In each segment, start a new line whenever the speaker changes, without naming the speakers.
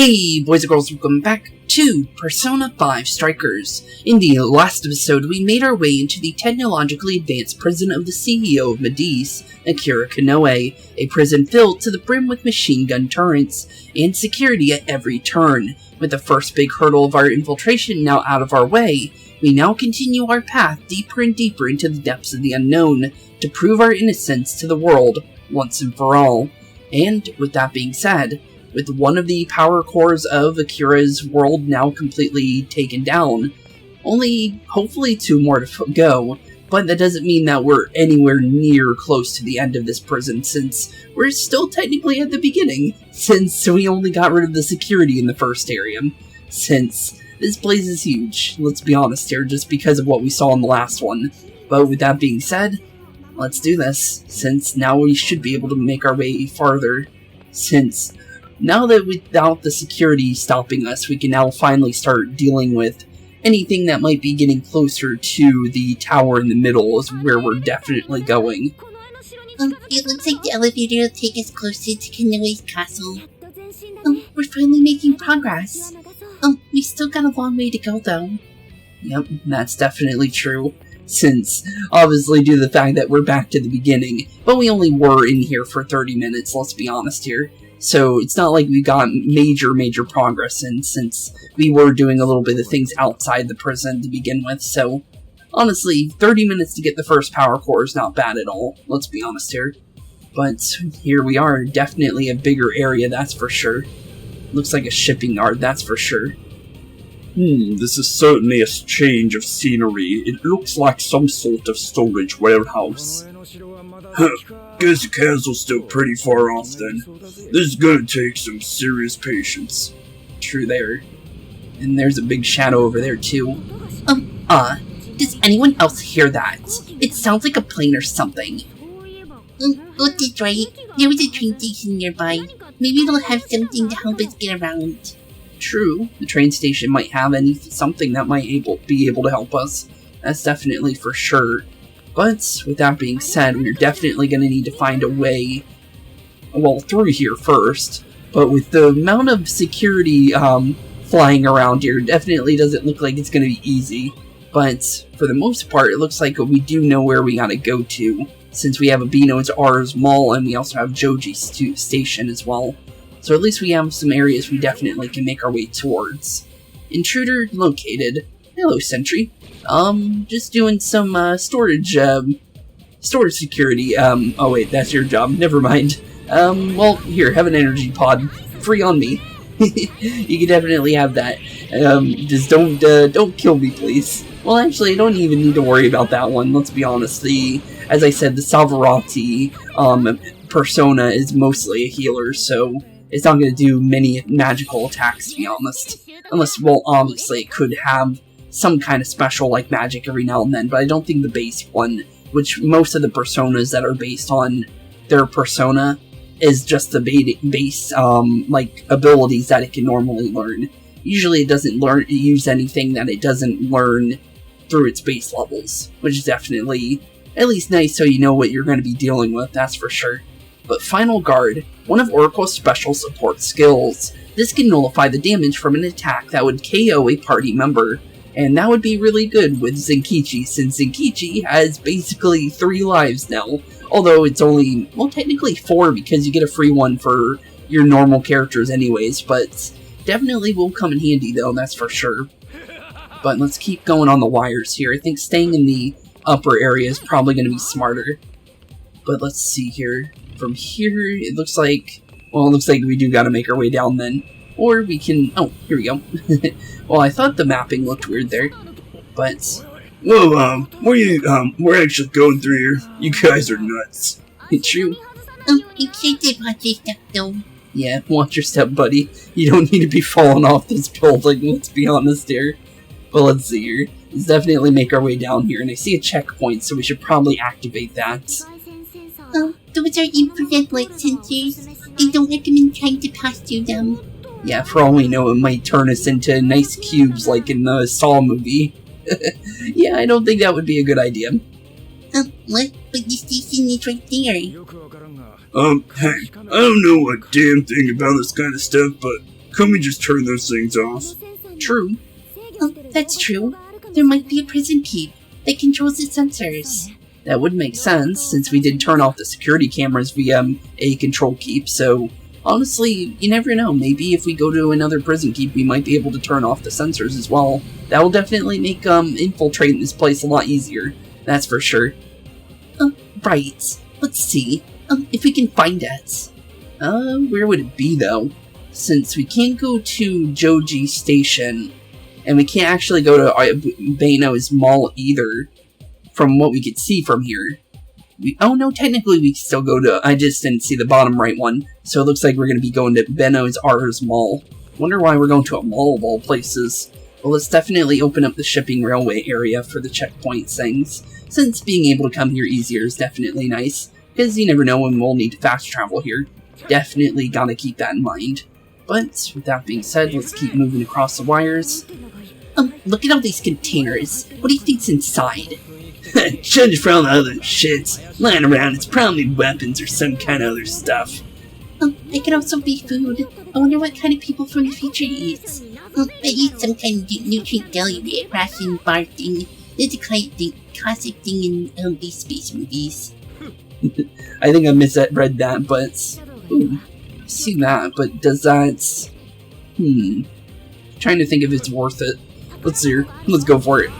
Hey boys and girls, welcome back to Persona 5 Strikers. In the last episode, we made our way into the technologically advanced prison of the CEO of Medice, Akira Konoe, a prison filled to the brim with machine gun turrets and security at every turn. With the first big hurdle of our infiltration now out of our way, we now continue our path deeper and deeper into the depths of the unknown to prove our innocence to the world once and for all. And with that being said, with one of the power cores of Akira's world now completely taken down, only hopefully two more to go, but that doesn't mean that we're anywhere near close to the end of this prison, since we're still technically at the beginning, since we only got rid of the security in the first area. Since this place is huge, let's be honest here, just because of what we saw in the last one. But with that being said, let's do this, since now we should be able to make our way farther, since now that without the security stopping us, we can now finally start dealing with anything that might be getting closer to the tower in the middle is where we're definitely going.
It looks like the elevator will take us closer to Konoe's castle. We're finally making progress. We've still got a long way to go though.
Yep, that's definitely true. Since, obviously due to the fact that we're back to the beginning, but we only were in here for 30 minutes, let's be honest here. So it's not like we got major progress in, since we were doing a little bit of things outside the prison to begin with, so honestly, 30 minutes to get the first power core is not bad at all, let's be honest here. But here we are, definitely a bigger area, that's for sure. Looks like a shipping yard, that's for sure.
This is certainly a change of scenery. It looks like some sort of storage warehouse. Guess the castle's still pretty far off then. This is gonna take some serious patience.
True there. And there's a big shadow over there too.
Does anyone else hear that? It sounds like a plane or something. That's right. There was a train station nearby. Maybe it'll have something to help us get around.
True, the train station might have something that might be able to help us. That's definitely for sure. But, with that being said, we're definitely going to need to find a way, well, through here first. But with the amount of security flying around here, definitely doesn't look like it's going to be easy. But, for the most part, it looks like we do know where we gotta go to, since we have Abino's R's Mall, and we also have Joji's Station as well. So at least we have some areas we definitely can make our way towards. Intruder located. Hello, Sentry. Just doing some, storage security. Oh wait, that's your job. Never mind. Well, here, have an energy pod. Free on me. You can definitely have that. Just don't kill me, please. Well, actually, I don't even need to worry about that one, let's be honest. As I said, the Salvarati, persona is mostly a healer, so it's not going to do many magical attacks, to be honest. Unless, well, obviously it could have some kind of special, like, magic every now and then, but I don't think the base one, which most of the personas that are based on their persona, is just the base, like, abilities that it can normally learn. Usually it doesn't use anything that it doesn't learn through its base levels, which is definitely at least nice so you know what you're going to be dealing with, that's for sure. But Final Guard, one of Oracle's special support skills. This can nullify the damage from an attack that would KO a party member, and that would be really good with Zenkichi, since Zenkichi has basically 3 lives now, although it's only, well, technically 4 because you get a free one for your normal characters anyways, but definitely will come in handy though, that's for sure. But let's keep going on the wires here. I think staying in the upper area is probably going to be smarter. But let's see here. From here, it looks like, well, it looks like we do got to make our way down then. Or we can, oh, here we go. Well, I thought the mapping looked weird there, but...
Whoa, we're actually going through here. You guys are nuts.
True.
Make sure to watch your step though.
Yeah, watch your step, buddy. You don't need to be falling off this building, let's be honest here. But let's see here. Let's definitely make our way down here, and I see a checkpoint, so we should probably activate that.
Those are infrared light sensors. I don't recommend trying to pass through them.
Yeah, for all we know, it might turn us into nice cubes like in the Saw movie. Yeah, I don't think that would be a good idea.
What? But the station is right there.
Hey, I don't know a damn thing about this kind of stuff, but Couldn't we just turn those things off?
True.
Oh, that's true. There might be a prison keep that controls the sensors.
That would make sense, since we did turn off the security cameras via a control keep, so honestly, you never know. Maybe if we go to another prison keep, we might be able to turn off the sensors as well. That will definitely make infiltrating this place a lot easier. That's for sure.
Oh, right. Let's see. If we can find it.
Where would it be, though? Since we can't go to Joji Station, and we can't actually go to Bano's Mall either, from what we could see from here. Oh no, technically we can still go to... I just didn't see the bottom right one, so it looks like we're going to be going to Beno's R's Mall. Wonder why we're going to a mall of all places. Well, let's definitely open up the shipping railway area for the checkpoint things, since being able to come here easier is definitely nice, because you never know when we'll need to fast travel here. Definitely gotta keep that in mind. But, with that being said, let's keep moving across the wires.
Look at all these containers. What do you think's inside?
Judge from other shits lying around, it's probably weapons or some kind of other stuff.
It could also be food. I wonder what kind of people from the future eats. I eat some kind of nutrient deli ration bar thing. It's a classic thing in these space movies.
I think I misread that, but... Ooh, I see that, but does that... Trying to think if it's worth it. Let's see. Let's go for it.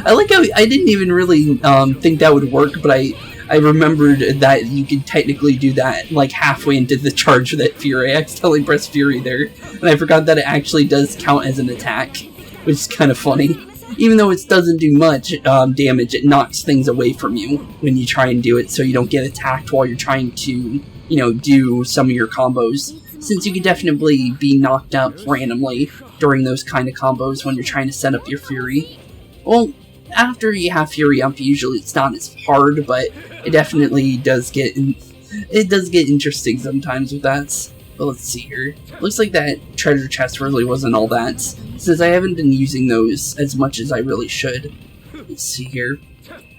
I like how I didn't even really think that would work, but I remembered that you could technically do that like halfway into the charge of that Fury. I accidentally pressed Fury there, and I forgot that it actually does count as an attack, which is kind of funny. Even though it doesn't do much damage, it knocks things away from you when you try and do it, so you don't get attacked while you're trying to, you know, do some of your combos. Since you can definitely be knocked up randomly during those kind of combos when you're trying to set up your Fury. Well, after you have Fury up, usually it's not as hard, but it definitely does get interesting sometimes with that. But let's see here. Looks like that treasure chest really wasn't all that, since I haven't been using those as much as I really should. Let's see here.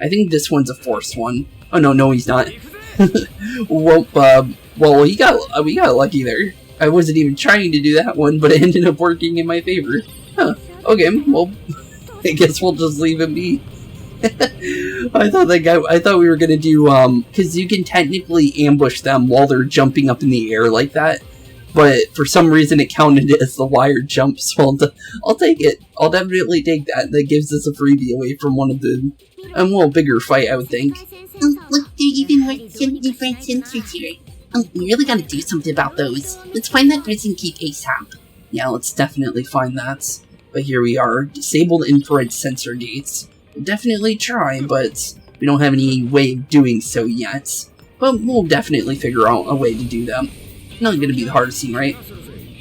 I think this one's a forced one. Oh no, he's not. Well, we got lucky there. I wasn't even trying to do that one, but it ended up working in my favor. Huh. Okay, well, I guess we'll just leave him be. I thought we were gonna do, because you can technically ambush them while they're jumping up in the air like that, but for some reason it counted it as the wire jump, so I'll take it. I'll definitely take that. That gives us a freebie away from one of the, a little bigger fight, I would think.
Look, there are even more different sensors here. We really gotta do something about those. Let's find that prison keep ASAP.
Yeah, let's definitely find that. But here we are, disabled infrared sensor gates. We'll definitely try, but we don't have any way of doing so yet. But we'll definitely figure out a way to do them. Not gonna be the hardest thing, right?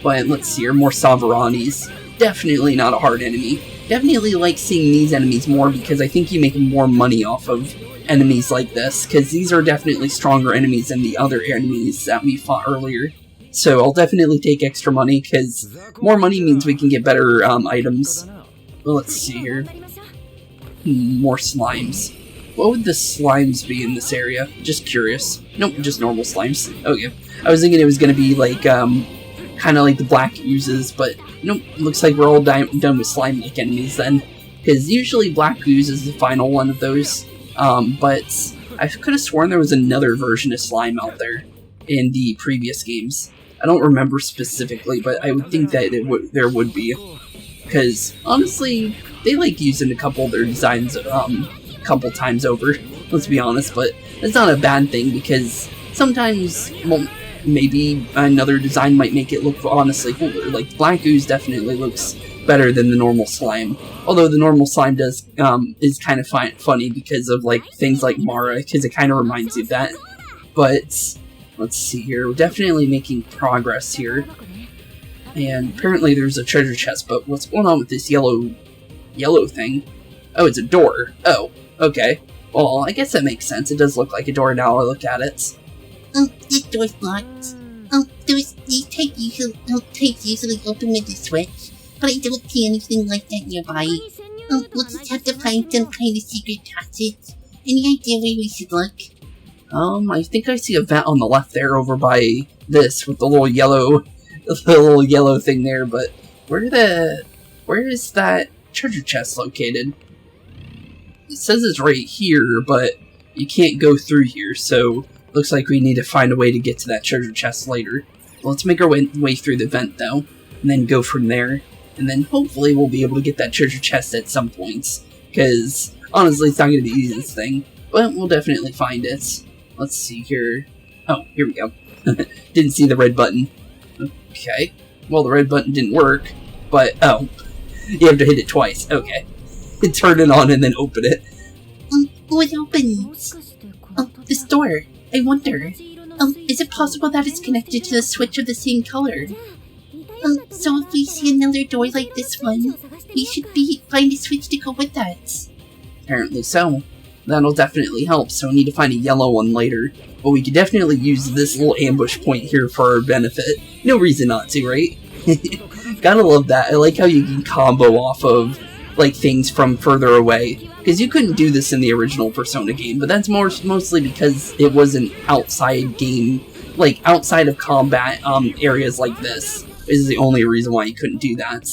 But let's see here, more Sovereignities. Definitely not a hard enemy. Definitely like seeing these enemies more because I think you make more money off of enemies like this, because these are definitely stronger enemies than the other enemies that we fought earlier. So I'll definitely take extra money, because more money means we can get better items. Well, let's see here. More slimes. What would the slimes be in this area? Just curious. Nope, just normal slimes. Okay. I was thinking it was going to be like, kind of like the black oozes, but nope, looks like we're all done with slime-like enemies then. Because usually black ooze is the final one of those. But I could have sworn there was another version of slime out there in the previous games. I don't remember specifically, but I would think that there would be. Because, honestly, they like using a couple of their designs a couple times over, let's be honest, but it's not a bad thing, because sometimes, well, maybe another design might make it look honestly cooler. Like, Black Ooze definitely looks better than the normal slime. Although the normal slime does, is kind of funny because of, like, things like Mara, because it kind of reminds you of that. But, let's see here, we're definitely making progress here. And apparently there's a treasure chest, but what's going on with this yellow thing? Oh, it's a door. Oh, okay. Well, I guess that makes sense. It does look like a door now I look at it.
This door's locked. These tapes usually open with a switch, but I don't see anything like that nearby. We'll just have to find some kind of secret passage. Any idea where we should look?
I think I see a vent on the left there over by this with the little yellow little yellow thing there, but where is that treasure chest located? It says it's right here, but you can't go through here, so looks like we need to find a way to get to that treasure chest later. Well, let's make our way through the vent, though, and then go from there, and then hopefully we'll be able to get that treasure chest at some points, because honestly, it's not going to be the easiest thing, but we'll definitely find it. Let's see here. Oh, here we go. Didn't see the red button. Okay. Well, the red button didn't work, but, oh, you have to hit it twice. Okay. Turn it on and then open it.
What opens? Oh, this door. I wonder. Is it possible that it's connected to the switch of the same color? So if we see another door like this one, we should find a switch to go with that.
Apparently so. That'll definitely help, so we need to find a yellow one later. But we could definitely use this little ambush point here for our benefit. No reason not to, right? Gotta love that. I like how you can combo off of, like, things from further away. Because you couldn't do this in the original Persona game, but that's mostly because it was an outside game, like, outside of combat areas like this. This is the only reason why you couldn't do that.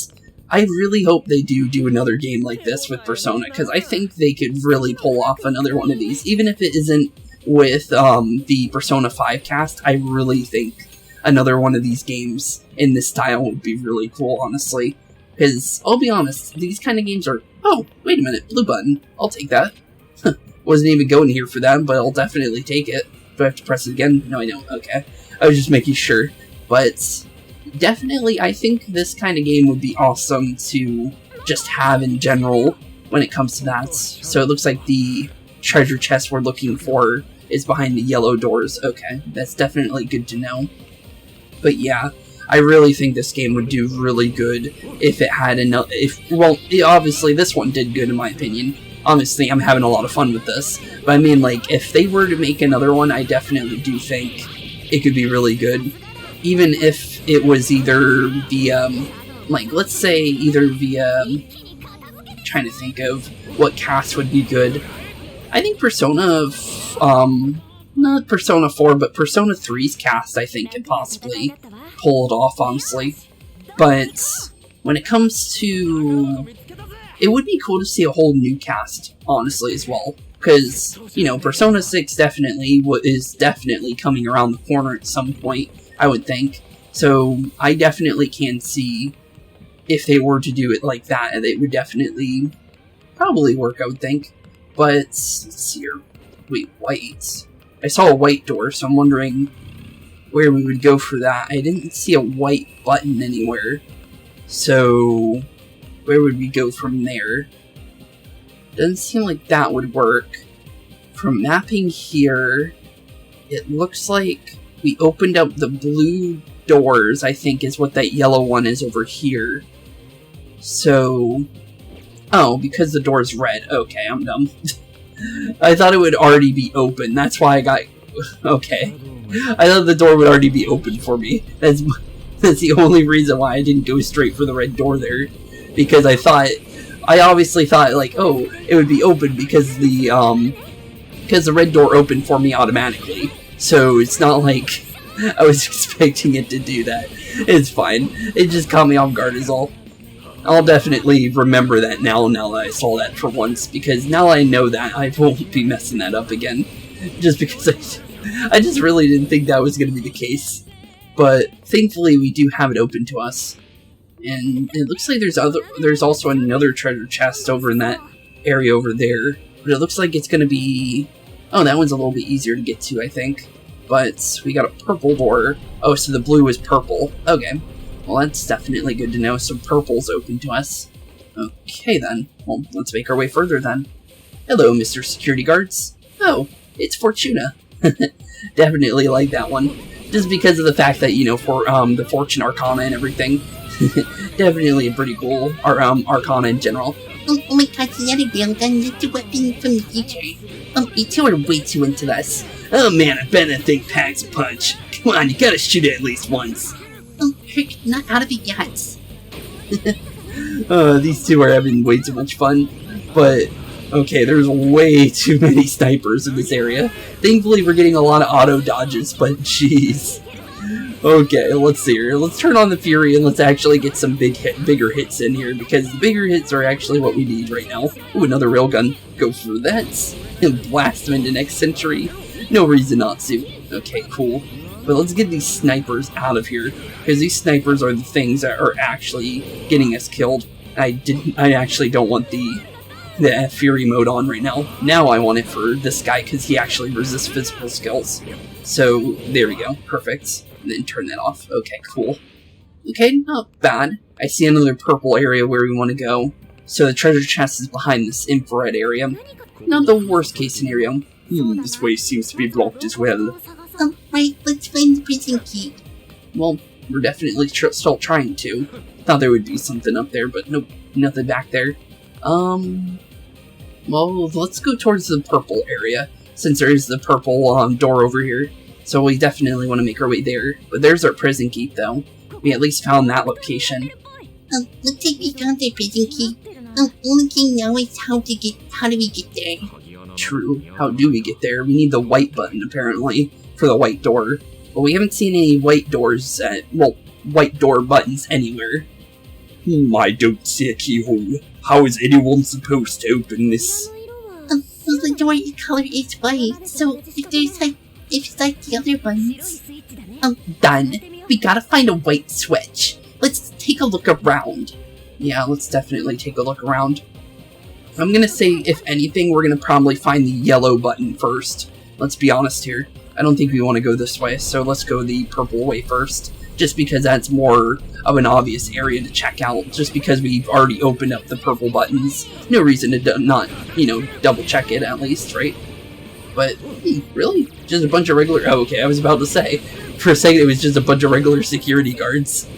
I really hope they do another game like this with Persona, because I think they could really pull off another one of these. Even if it isn't with the Persona 5 cast, I really think another one of these games in this style would be really cool, honestly. Because, I'll be honest, these kind of games are... Oh, wait a minute, blue button. I'll take that. Wasn't even going here for that, but I'll definitely take it. Do I have to press it again? No, I don't. Okay. I was just making sure. But... definitely, I think this kind of game would be awesome to just have in general when it comes to that. So it looks like the treasure chest we're looking for is behind the yellow doors. Okay, that's definitely good to know. But yeah, I really think this game would do really good if it had enough... well, obviously this one did good in my opinion. Obviously, I'm having a lot of fun with this. But I mean, like, if they were to make another one, I definitely do think it could be really good. Even if it was either via, like, let's say either via, trying to think of what cast would be good. I think Persona, not Persona 4, but Persona 3's cast, I think, could possibly pull it off, honestly. But when it comes to, it would be cool to see a whole new cast, honestly, as well. Because, you know, Persona 6 definitely is definitely coming around the corner at some point. I would think. So, I definitely can see if they were to do it like that, it would definitely probably work, I would think. But, let's see here. Wait, white. I saw a white door, so I'm wondering where we would go for that. I didn't see a white button anywhere. So, where would we go from there? Doesn't seem like that would work. From mapping here, it looks like we opened up the blue doors, I think is what that yellow one is over here. So... oh, because the door's red. Okay, I'm dumb. I thought it would already be open. That's why I got... okay. I thought the door would already be open for me. That's the only reason why I didn't go straight for the red door there. Because I obviously thought, like, oh, it would be open because the red door opened for me automatically. So it's not like I was expecting it to do that. It's fine. It just caught me off guard is all. I'll definitely remember that now that I saw that for once, because now I know that, I won't be messing that up again. Just because I just really didn't think that was going to be the case. But thankfully we do have it open to us. And it looks like there's also another treasure chest over in that area over there. But it looks like it's going to be... oh, that one's a little bit easier to get to, I think. But we got a purple door. Oh, so the blue is purple. Okay. Well, that's definitely good to know. So purple's open to us. Okay, then. Well, let's make our way further, then. Hello, Mr. Security Guards. Oh, it's Fortuna. Definitely like that one. Just because of the fact that, you know, for the Fortune Arcana and everything. Definitely a pretty cool Arcana in general.
Oh my god, the other railgun is a weapon from the future. You two are way too into this.
Oh man, I bet that thing packs a punch. Come on, you gotta shoot it at least once.
Heck, not out of it yet.
These two are having way too much fun. But, okay, there's way too many snipers in this area. Thankfully, we're getting a lot of auto dodges, but jeez. Okay, let's see here. Let's turn on the Fury and let's actually get some bigger hits in here, because the bigger hits are actually what we need right now. Ooh, another railgun. Go for that. And blast them into next century. No reason not to. Okay, cool. But let's get these snipers out of here, because these snipers are the things that are actually getting us killed. I actually don't want the Fury mode on right now. Now I want it for this guy, because he actually resists physical skills. So, there we go. Perfect. And then turn that off. Okay, cool. Okay, not bad. I see another purple area where we want to go. So the treasure chest is behind this infrared area. Not the worst case scenario.
This way seems to be blocked as well.
Right, let's find the prison key.
Well, we're definitely still trying to. Thought there would be something up there, but nope, nothing back there. Well, let's go towards the purple area, since there is the purple door over here. So we definitely want to make our way there. But there's our prison key, though. We at least found that location.
Looks like we found the prison key. Only thing now is how do we get there?
True. How do we get there? We need the white button, apparently, for the white door. But we haven't seen any white doors, white door buttons anywhere.
I don't see a keyhole. How is anyone supposed to open this?
Well, the door color is white, so if it's like the other ones.
Done. We gotta find a white switch. Let's take a look around. Yeah, let's definitely take a look around. I'm gonna say, if anything, we're gonna probably find the yellow button first. Let's be honest here. I don't think we want to go this way, so let's go the purple way first. Just because that's more of an obvious area to check out, just because we've already opened up the purple buttons. No reason to not, double check it at least, right? But, really? Just a bunch of regular... Oh, okay, I was about to say. For a second, it was just a bunch of regular security guards.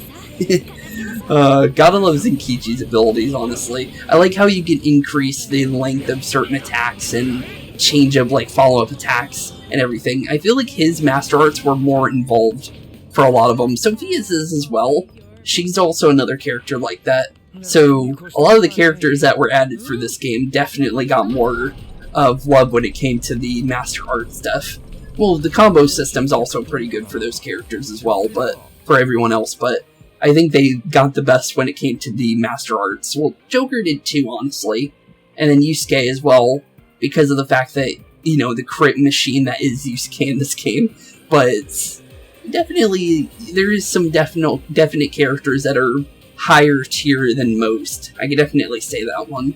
Gotta love Zenkichi's abilities, honestly. I like how you can increase the length of certain attacks and change up, follow-up attacks and everything. I feel like his Master Arts were more involved for a lot of them. Sophia's is as well. She's also another character like that. So, a lot of the characters that were added for this game definitely got more of love when it came to the Master Art stuff. Well, the combo system's also pretty good for those characters as well, but for everyone else, but I think they got the best when it came to the Master Arts. Well, Joker did too, honestly. And then Yusuke as well, because of the fact that, the crit machine that is Yusuke in this game. But definitely, there is some definite characters that are higher tier than most. I could definitely say that one.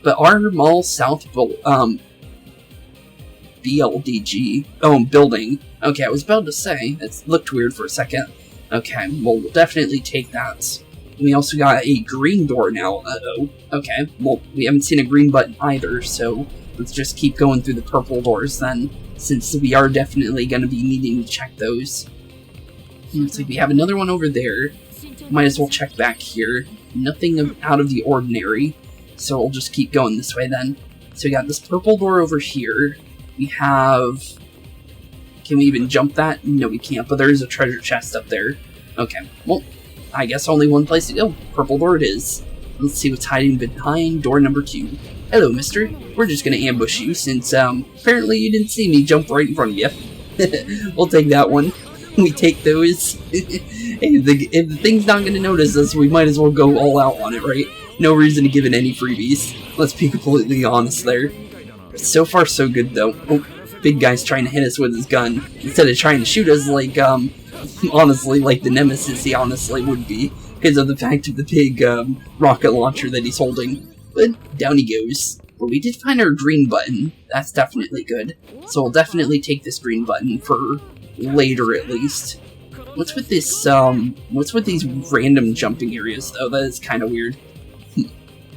But our Mall South BLDG building. Okay, I was about to say, it looked weird for a second. Okay, well, we'll definitely take that. We also got a green door now. Uh-oh. Okay, well, we haven't seen a green button either, so let's just keep going through the purple doors then, since we are definitely going to be needing to check those. Looks like we have another one over there. Might as well check back here. Nothing out of the ordinary, so we'll just keep going this way then. So we got this purple door over here. We have... Can we even jump that? No, we can't, but there is a treasure chest up there. Okay, well, I guess only one place to go. Purple door it is. Let's see what's hiding behind door number 2. Hello, mister. We're just gonna ambush you since, apparently you didn't see me jump right in front of you. We'll take that one. We take those. If the thing's not gonna notice us, we might as well go all out on it, right? No reason to give it any freebies. Let's be completely honest there. So far, so good, though. Oh, big guy's trying to hit us with his gun, instead of trying to shoot us like, honestly, like the Nemesis he honestly would be, because of the fact of the big, rocket launcher that he's holding. But down he goes. But we did find our green button. That's definitely good. So we'll definitely take this green button for later, at least. What's with this, what's with these random jumping areas, though? That is kind of weird.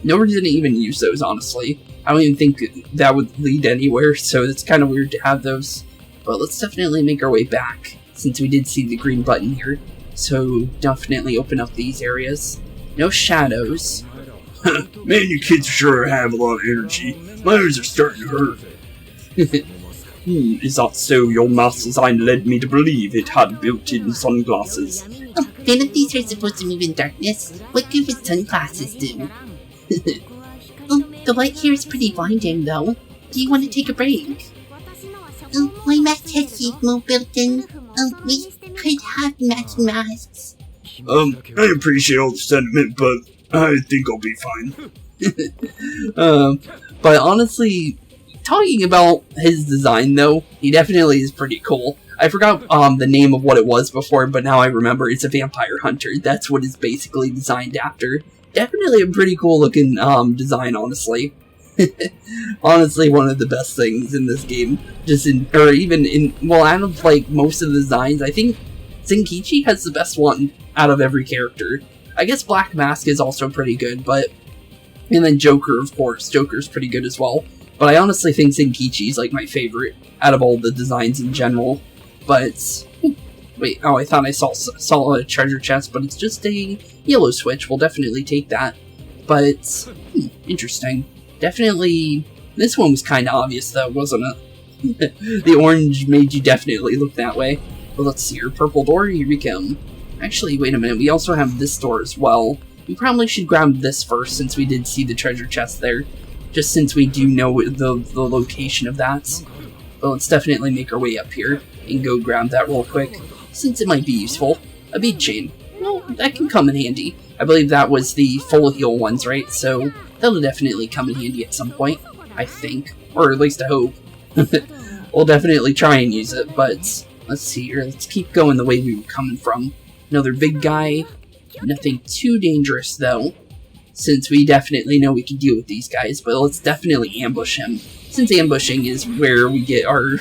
No reason to even use those, honestly. I don't even think that would lead anywhere, so it's kind of weird to have those. But let's definitely make our way back, since we did see the green button here. So definitely open up these areas. No shadows.
Man, you kids sure have a lot of energy. My eyes are starting to hurt. Is that so? Your mouse design led me to believe it had built-in sunglasses.
Oh, Phantom Thieves are supposed to move in darkness. What good would sunglasses do? Oh, the light here is pretty blinding, though. Do you want to take a break? My mask has heat mode built in. We could have matching masks.
I appreciate all the sentiment, but I think I'll be fine.
But honestly, talking about his design though, he definitely is pretty cool. I forgot the name of what it was before, but now I remember it's a vampire hunter. That's what it's basically designed after. Definitely a pretty cool looking design, honestly. Honestly, one of the best things in this game. Out of like most of the designs, I think Zenkichi has the best one out of every character. I guess Black Mask is also pretty good, and then Joker, of course. Joker's pretty good as well. But I honestly think Zenkichi is like my favorite out of all the designs in general. But wait, I thought I saw a treasure chest, but it's just a yellow switch. We'll definitely take that. But interesting. Definitely, this one was kind of obvious though, wasn't it? The orange made you definitely look that way. But let's see here, purple door, here we come. Actually, wait a minute, we also have this door as well. We probably should grab this first since we did see the treasure chest there. Just since we do know the location of that. But let's definitely make our way up here and go grab that real quick, since it might be useful. A bead chain. Well, that can come in handy. I believe that was the full heal ones, right? So that'll definitely come in handy at some point, I think. Or at least I hope. We'll definitely try and use it, but let's see here. Let's keep going the way we were coming from. Another big guy. Nothing too dangerous, though, since we definitely know we can deal with these guys, but let's definitely ambush him, since ambushing is where we get our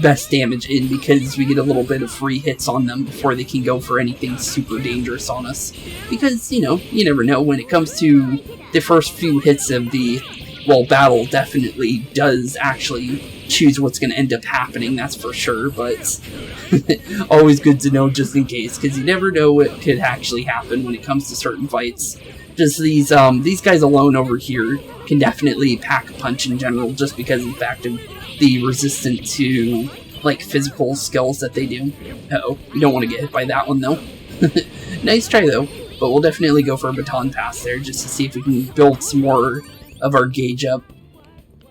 best damage in, because we get a little bit of free hits on them before they can go for anything super dangerous on us. Because, you know, you never know, when it comes to the first few hits of the, well, battle definitely does actually choose what's going to end up happening, that's for sure, but always good to know just in case, because you never know what could actually happen when it comes to certain fights. Just these guys alone over here can definitely pack a punch in general, just because of the fact of the resistant to, like, physical skills that they do. Uh-oh, you don't want to get hit by that one, though. Nice try, though, but we'll definitely go for a baton pass there, just to see if we can build some more of our gauge up.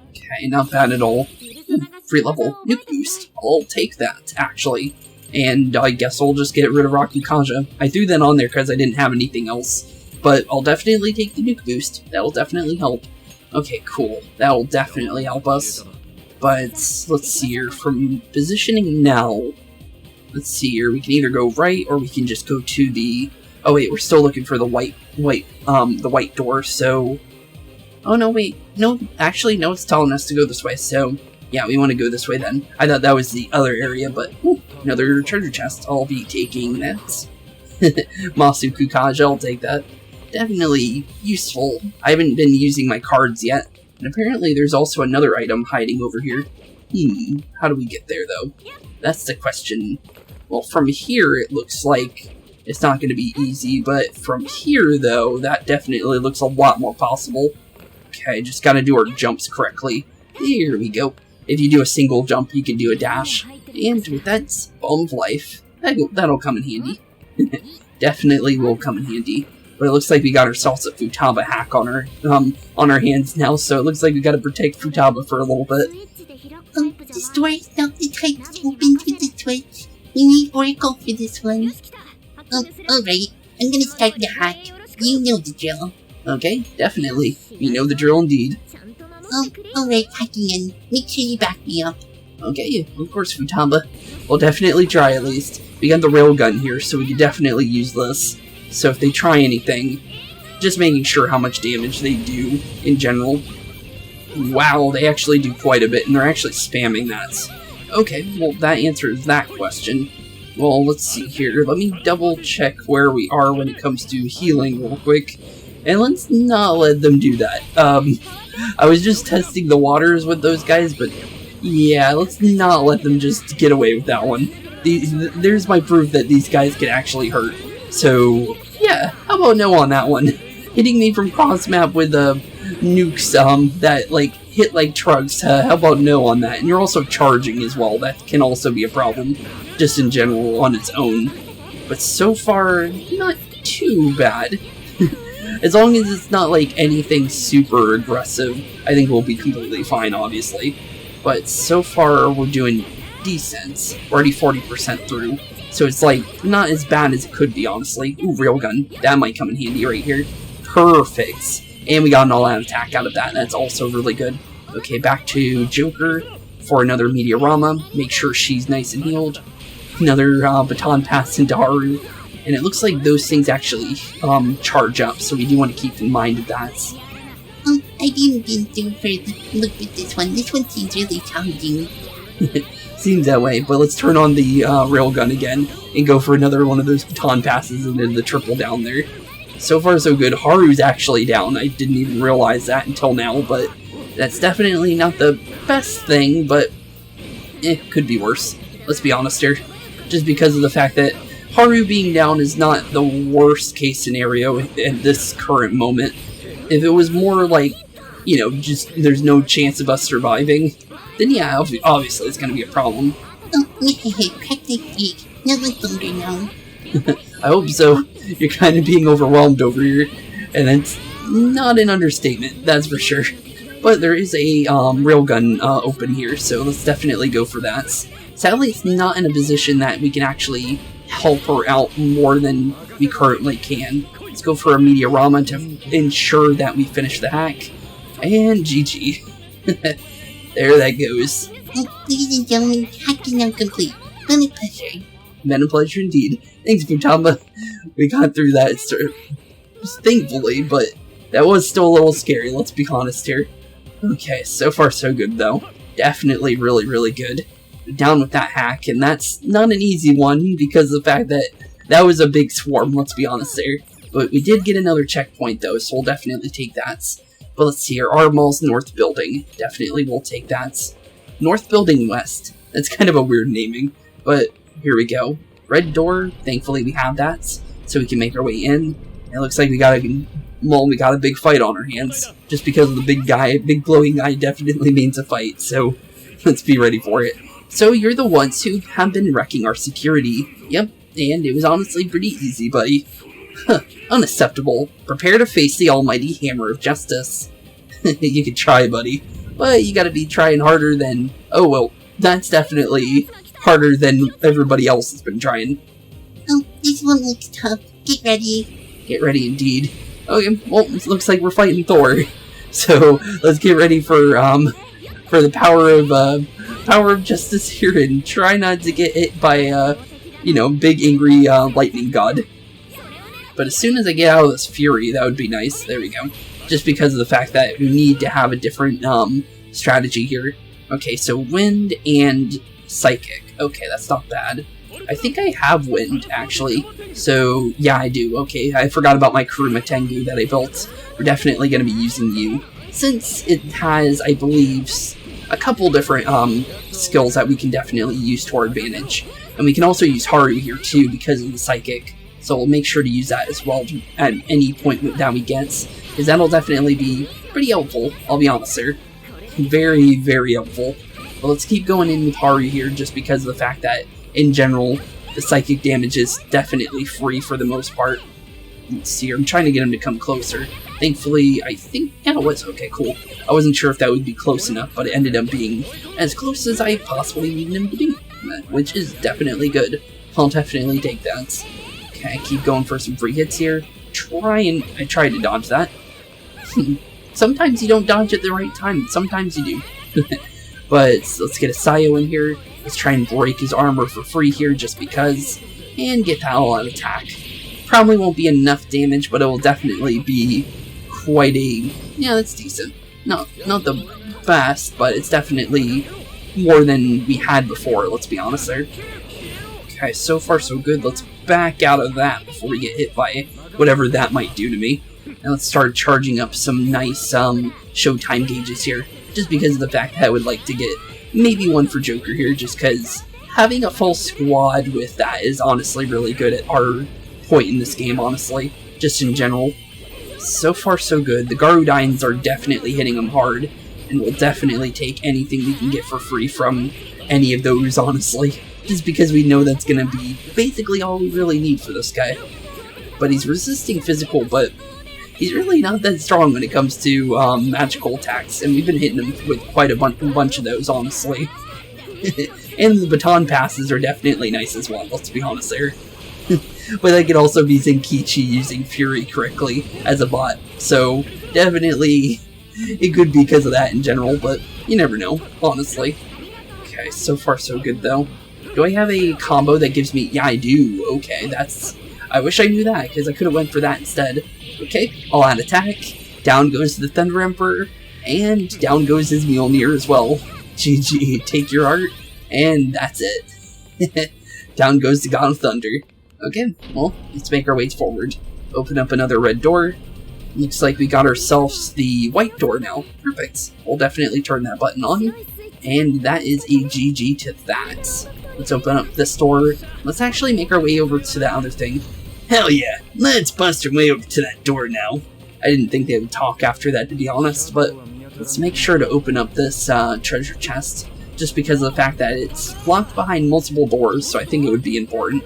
Okay, not bad at all. Free level nuke boost. I'll take that, actually. And I guess I'll just get rid of Rakukaja. I threw that on there because I didn't have anything else. But I'll definitely take the nuke boost. That'll definitely help. Okay, cool. That'll definitely help us. But let's see here. From positioning now, let's see here. We can either go right or we can just go to the... Oh wait, we're still looking for the white door. So, oh no, wait, no. Actually, no. It's telling us to go this way. So, yeah, we want to go this way then. I thought that was the other area, but another treasure chest. I'll be taking that. Masu Kukaja, I'll take that. Definitely useful. I haven't been using my cards yet. And apparently there's also another item hiding over here. How do we get there, though? That's the question. Well, from here it looks like it's not going to be easy, but from here, though, that definitely looks a lot more possible. Okay, just gotta do our jumps correctly. Here we go. If you do a single jump, you can do a dash. And with that bomb of life, that'll come in handy. Definitely will come in handy. But it looks like we got ourselves a Futaba hack on our hands now, so it looks like we gotta protect Futaba for a little bit.
This door is not the type to open with the switch. We need Oracle for this one. Alright. I'm gonna start the hack. You know the drill.
Okay, definitely. You know the drill indeed.
Alright, hacking in. Make sure you back me up.
Okay, of course, Futaba. We'll definitely try at least. We got the railgun here, so we can definitely use this. So if they try anything, just making sure how much damage they do in general. Wow, they actually do quite a bit, and they're actually spamming that. Okay, well, that answers that question. Well, let's see here. Let me double check where we are when it comes to healing real quick. And let's not let them do that. I was just testing the waters with those guys, but yeah, let's not let them just get away with that one. There's my proof that these guys can actually hurt. So, yeah, how about no on that one? Hitting me from cross-map with nukes that, like, hit like trucks, how about no on that? And you're also charging as well, that can also be a problem, just in general, on its own. But so far, not too bad. As long as it's not, like, anything super aggressive, I think we'll be completely fine, obviously. But so far, we're doing decent. We're already 40% through. So it's like, not as bad as it could be, honestly. Ooh, railgun. That might come in handy right here. Perfect. And we got an all-out attack out of that. That's also really good. Okay, back to Joker for another Meteorama. Make sure she's nice and healed. Another baton pass into Haru. And it looks like those things actually charge up, so we do want to keep in mind of that.
I didn't do for look at this one. This one seems really challenging.
Seems that way, but let's turn on the railgun again and go for another one of those baton passes and then the triple down there. So far so good. Haru's actually down. I didn't even realize that until now, but that's definitely not the best thing, but could be worse. Let's be honest here. Just because of the fact that Haru being down is not the worst case scenario at this current moment. If it was more like, you know, just there's no chance of us surviving, then yeah, obviously it's going to be a problem.
Oh, practically. Not like thunder now.
I hope so. You're kind of being overwhelmed over here, and it's not an understatement, that's for sure. But there is a railgun open here, so let's definitely go for that. Sadly, it's not in a position that we can actually help her out more than we currently can. Let's go for a Meteorama to ensure that we finish the hack. And GG. There that goes.
Ladies and gentlemen, hack is now complete. Been a pleasure.
Been a pleasure indeed. Thanks, Futaba. We got through that, thankfully, but that was still a little scary, let's be honest here. Okay, so far so good though. Definitely really, really good. Down with that hack, and that's not an easy one because of the fact that that was a big swarm, let's be honest there. But we did get another checkpoint though, so we'll definitely take that. But let's see here, our mall's North Building. Definitely we'll take that. North Building West. That's kind of a weird naming, but here we go. Red door, thankfully we have that, so we can make our way in. It looks like we got a big fight on our hands. Just because of the big guy, big glowing guy definitely means a fight, so let's be ready for it. So you're the ones who have been wrecking our security. Yep, and it was honestly pretty easy, buddy. Huh, unacceptable. Prepare to face the almighty hammer of justice. You could try, buddy, but you gotta be trying harder than... Oh, well, that's definitely harder than everybody else has been trying.
Oh, this one looks tough. Get ready.
Get ready indeed. Okay, well, it looks like we're fighting Thor. So, let's get ready for the power of justice here and try not to get hit by, you know, big angry, lightning god. But as soon as I get out of this fury, that would be nice. There we go. Just because of the fact that we need to have a different, strategy here. Okay, so wind and psychic. Okay, that's not bad. I think I have wind, actually. So, yeah, I do. Okay, I forgot about my Kuruma Tengu that I built. We're definitely going to be using you. Since it has, I believe, a couple different skills that we can definitely use to our advantage. And we can also use Haru here, too, because of the psychic. So we'll make sure to use that as well at any point that we get. Because that'll definitely be pretty helpful, I'll be honest, sir. Very, very helpful. But let's keep going in with Haru here, just because of the fact that, in general, the psychic damage is definitely free for the most part. Let's see here, I'm trying to get him to come closer. Thankfully, I think, yeah, it was okay, cool. I wasn't sure if that would be close enough, but it ended up being as close as I possibly needed him to be, which is definitely good. I'll definitely take that. Okay, keep going for some free hits here. I tried to dodge that. Sometimes you don't dodge at the right time, sometimes you do. But let's get a Sayo in here. Let's try and break his armor for free here just because. And get that all-out attack. Probably won't be enough damage, but it will definitely be quite a... Yeah, that's decent. Not the best, but it's definitely more than we had before, let's be honest there. Okay, so far so good. Let's back out of that before we get hit by whatever that might do to me. And let's start charging up some nice showtime gauges here. Just because of the fact that I would like to get maybe one for Joker here, just because having a full squad with that is honestly really good at our point in this game, honestly. Just in general. So far so good. The Garudines are definitely hitting them hard, and we'll definitely take anything we can get for free from any of those, honestly. Just because we know that's going to be basically all we really need for this guy. But he's resisting physical, but he's really not that strong when it comes to magical attacks, and we've been hitting him with quite a bunch of those, honestly. And the baton passes are definitely nice as well, let's be honest there. But that could also be Zenkichi using Fury correctly as a bot. So, definitely, it could be because of that in general, but you never know, honestly. Okay, so far so good though. Do I have a combo that gives me... Yeah, I do. Okay, that's... I wish I knew that, because I could have went for that instead. Okay, I'll add attack. Down goes the Thunder Emperor. And down goes his Mjolnir as well. GG, take your art. And that's it. Down goes the God of Thunder. Okay, well, let's make our way forward. Open up another red door. Looks like we got ourselves the white door now. Perfect. We'll definitely turn that button on. And that is a GG to that. Let's open up this door. Let's actually make our way over to the other thing. Hell yeah, let's bust our way over to that door now. I didn't think they would talk after that, to be honest, but let's make sure to open up this treasure chest. Just because of the fact that it's locked behind multiple doors, so I think it would be important.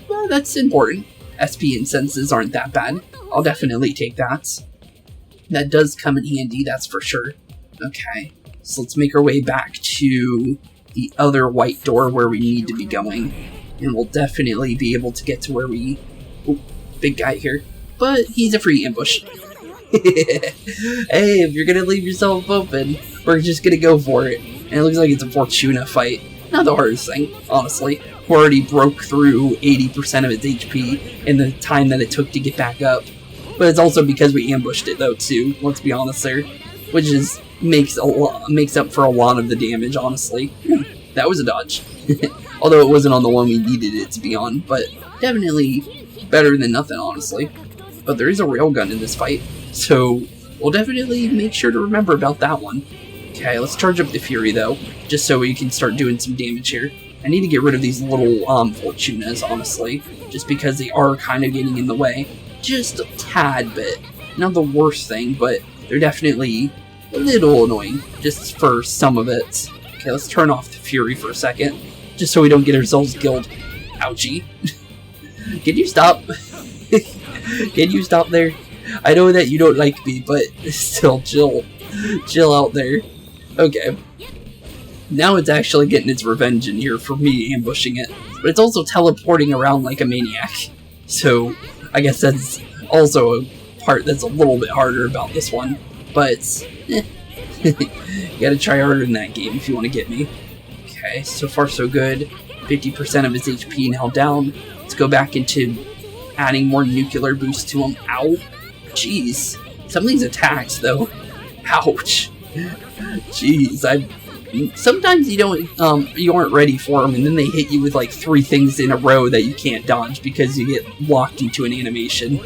Well, that's important. SP and senses aren't that bad. I'll definitely take that. That does come in handy, that's for sure. Okay, so let's make our way back to the other white door where we need to be going. And we'll definitely be able to get to where we... Oh, big guy here. But he's a free ambush. Hey, if you're gonna leave yourself open, we're just gonna go for it. And it looks like it's a Fortuna fight. Not the hardest thing, honestly. We already broke through 80% of its HP in the time that it took to get back up. But it's also because we ambushed it though too, let's be honest there. Which is makes up for a lot of the damage, honestly. That was a dodge. Although it wasn't on the one we needed it to be on, but definitely better than nothing, honestly. But there is a railgun in this fight, so we'll definitely make sure to remember about that one. Okay, let's charge up the Fury though, just so we can start doing some damage here. I need to get rid of these little Fortunas, honestly, just because they are kind of getting in the way. Just a tad bit. Not the worst thing, but they're definitely a little annoying, just for some of it. Okay, let's turn off the Fury for a second, just so we don't get ourselves killed. Ouchie. Can you stop? Can you stop there? I know that you don't like me, but still, chill. Chill out there. Okay. Now it's actually getting its revenge in here for me ambushing it. But it's also teleporting around like a maniac. So, I guess that's also a part that's a little bit harder about this one. But, you gotta try harder in that game if you want to get me. Okay, so far so good. 50% of his HP now down. Let's go back into adding more nuclear boost to him. Ow. Jeez. Some of these attacks, though. Ouch. Jeez, sometimes you aren't ready for them, and then they hit you with like 3 things in a row that you can't dodge because you get locked into an animation.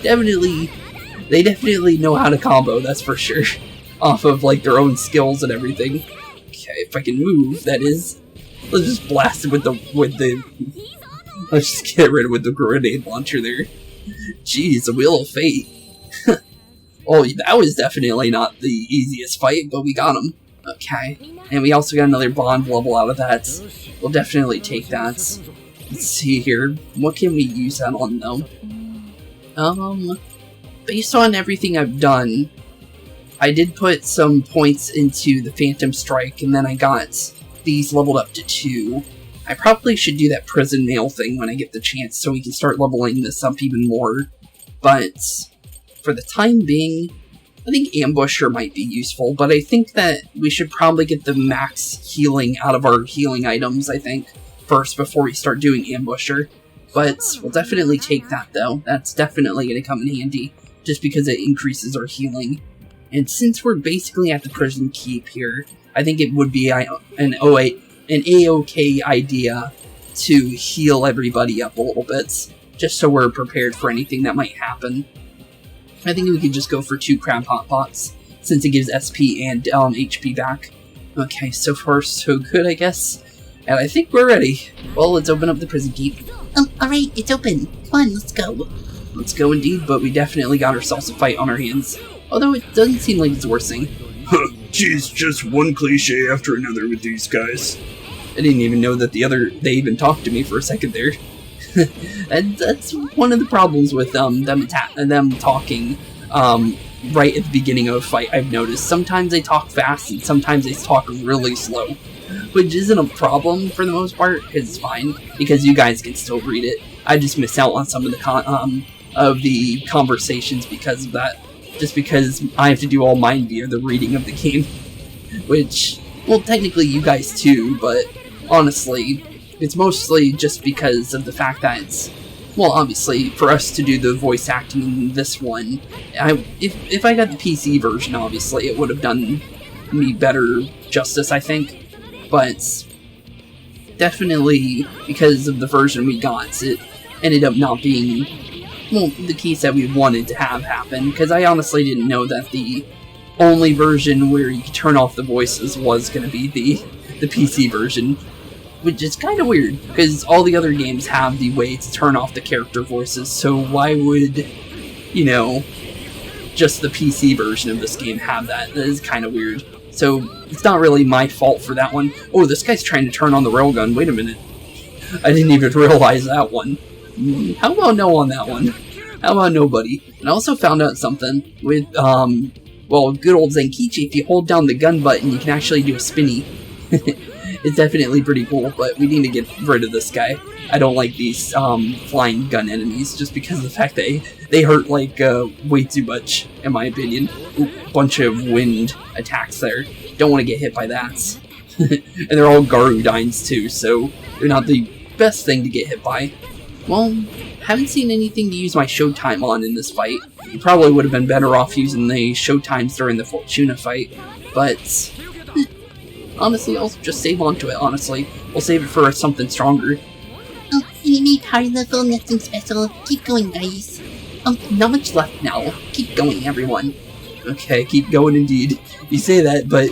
They definitely know how to combo, that's for sure. Off of like their own skills and everything. Okay, if I can move, that is. Let's just blast it with the let's just get rid of the grenade launcher there. Jeez, the Wheel of Fate. Oh, that was definitely not the easiest fight, but we got him. Okay, and we also got another bond level out of that. We'll definitely take that. Let's see here. What can we use that on, though? Based on everything I've done, I did put some points into the Phantom Strike, and then I got these leveled up to 2. I probably should do that prison mail thing when I get the chance, so we can start leveling this up even more. But for the time being, I think Ambusher might be useful, but I think that we should probably get the max healing out of our healing items, I think, first before we start doing Ambusher. But we'll definitely take that, though. That's definitely going to come in handy, just because it increases our healing. And since we're basically at the prison keep here, I think it would be an A-OK idea to heal everybody up a little bit, just so we're prepared for anything that might happen. I think we could just go for 2 crab hot pots, since it gives SP and HP back. Okay, so far so good, I guess. And I think we're ready. Well, let's open up the prison keep.
Alright, it's open. Come on, let's go.
Let's go indeed, but we definitely got ourselves a fight on our hands. Although it doesn't seem like it's worsening.
Jeez, just one cliche after another with these guys.
I didn't even know that they even talked to me for a second there. And that's one of the problems with them talking right at the beginning of a fight, I've noticed. Sometimes they talk fast and sometimes they talk really slow. which isn't a problem for the most part, because it's fine, because you guys can still read it. I just miss out on some of the conversations because of that, just because I have to do all mine via the reading of the game, which, well, technically you guys too, but honestly, it's mostly just because of the fact that it's, well, obviously, for us to do the voice acting in this one, if I got the PC version, obviously, it would have done me better justice, I think. But definitely, because of the version we got, it ended up not being, well, the case that we wanted to have happen, because I honestly didn't know that the only version where you could turn off the voices was going to be the PC version. Which is kind of weird, because all the other games have the way to turn off the character voices, so why would, you know, just the PC version of this game have that? That is kind of weird. So, it's not really my fault for that one. Oh, this guy's trying to turn on the railgun. Wait a minute. I didn't even realize that one. How about no on that one? How about nobody? And I also found out something with, well, good old Zenkichi. If you hold down the gun button, you can actually do a spinny. It's definitely pretty cool, but we need to get rid of this guy. I don't like these flying gun enemies, just because of the fact that they hurt like way too much, in my opinion. Ooh, bunch of wind attacks there. Don't want to get hit by that. And they're all Garudines too, so they're not the best thing to get hit by. Well, haven't seen anything to use my showtime on in this fight. You probably would have been better off using the showtimes during the Fortuna fight, but honestly, I'll just save onto it, honestly. We'll save it for something stronger.
Oh, enemy high level, nothing special. Keep going, guys.
Oh, not much left now. Keep going, everyone. Okay, keep going indeed. You say that, but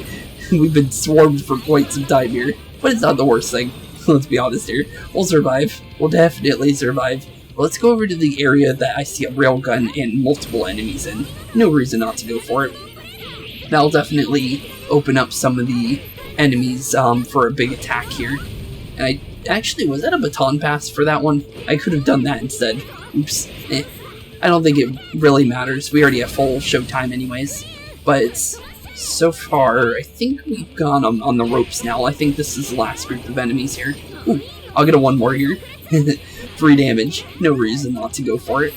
we've been swarmed for quite some time here. But it's not the worst thing. Let's be honest here. We'll survive. We'll definitely survive. But let's go over to the area that I see a railgun and multiple enemies in. No reason not to go for it. That'll definitely open up some of the enemies for a big attack here. And I actually, was that a baton pass for that one? I could have done that instead. Oops. I don't think it really matters. We already have full showtime anyways. But so far, I think we've gone on the ropes now. I think this is the last group of enemies here. Ooh, I'll get a 1 more here. 3 damage. No reason not to go for it.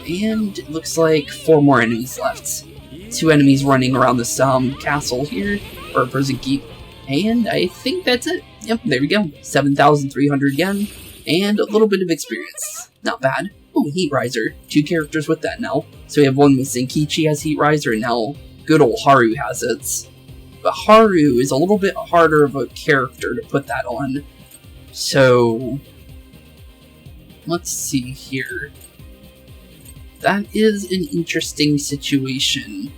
And it looks like 4 more enemies left. 2 enemies running around this castle here, or prison keep. And I think that's it. Yep, there we go. 7,300 yen, and a little bit of experience. Not bad. Oh, Heat Riser. 2 characters with that now. So we have one with Zenkichi as Heat Riser, and now good old Haru has it. But Haru is a little bit harder of a character to put that on. So let's see here. That is an interesting situation.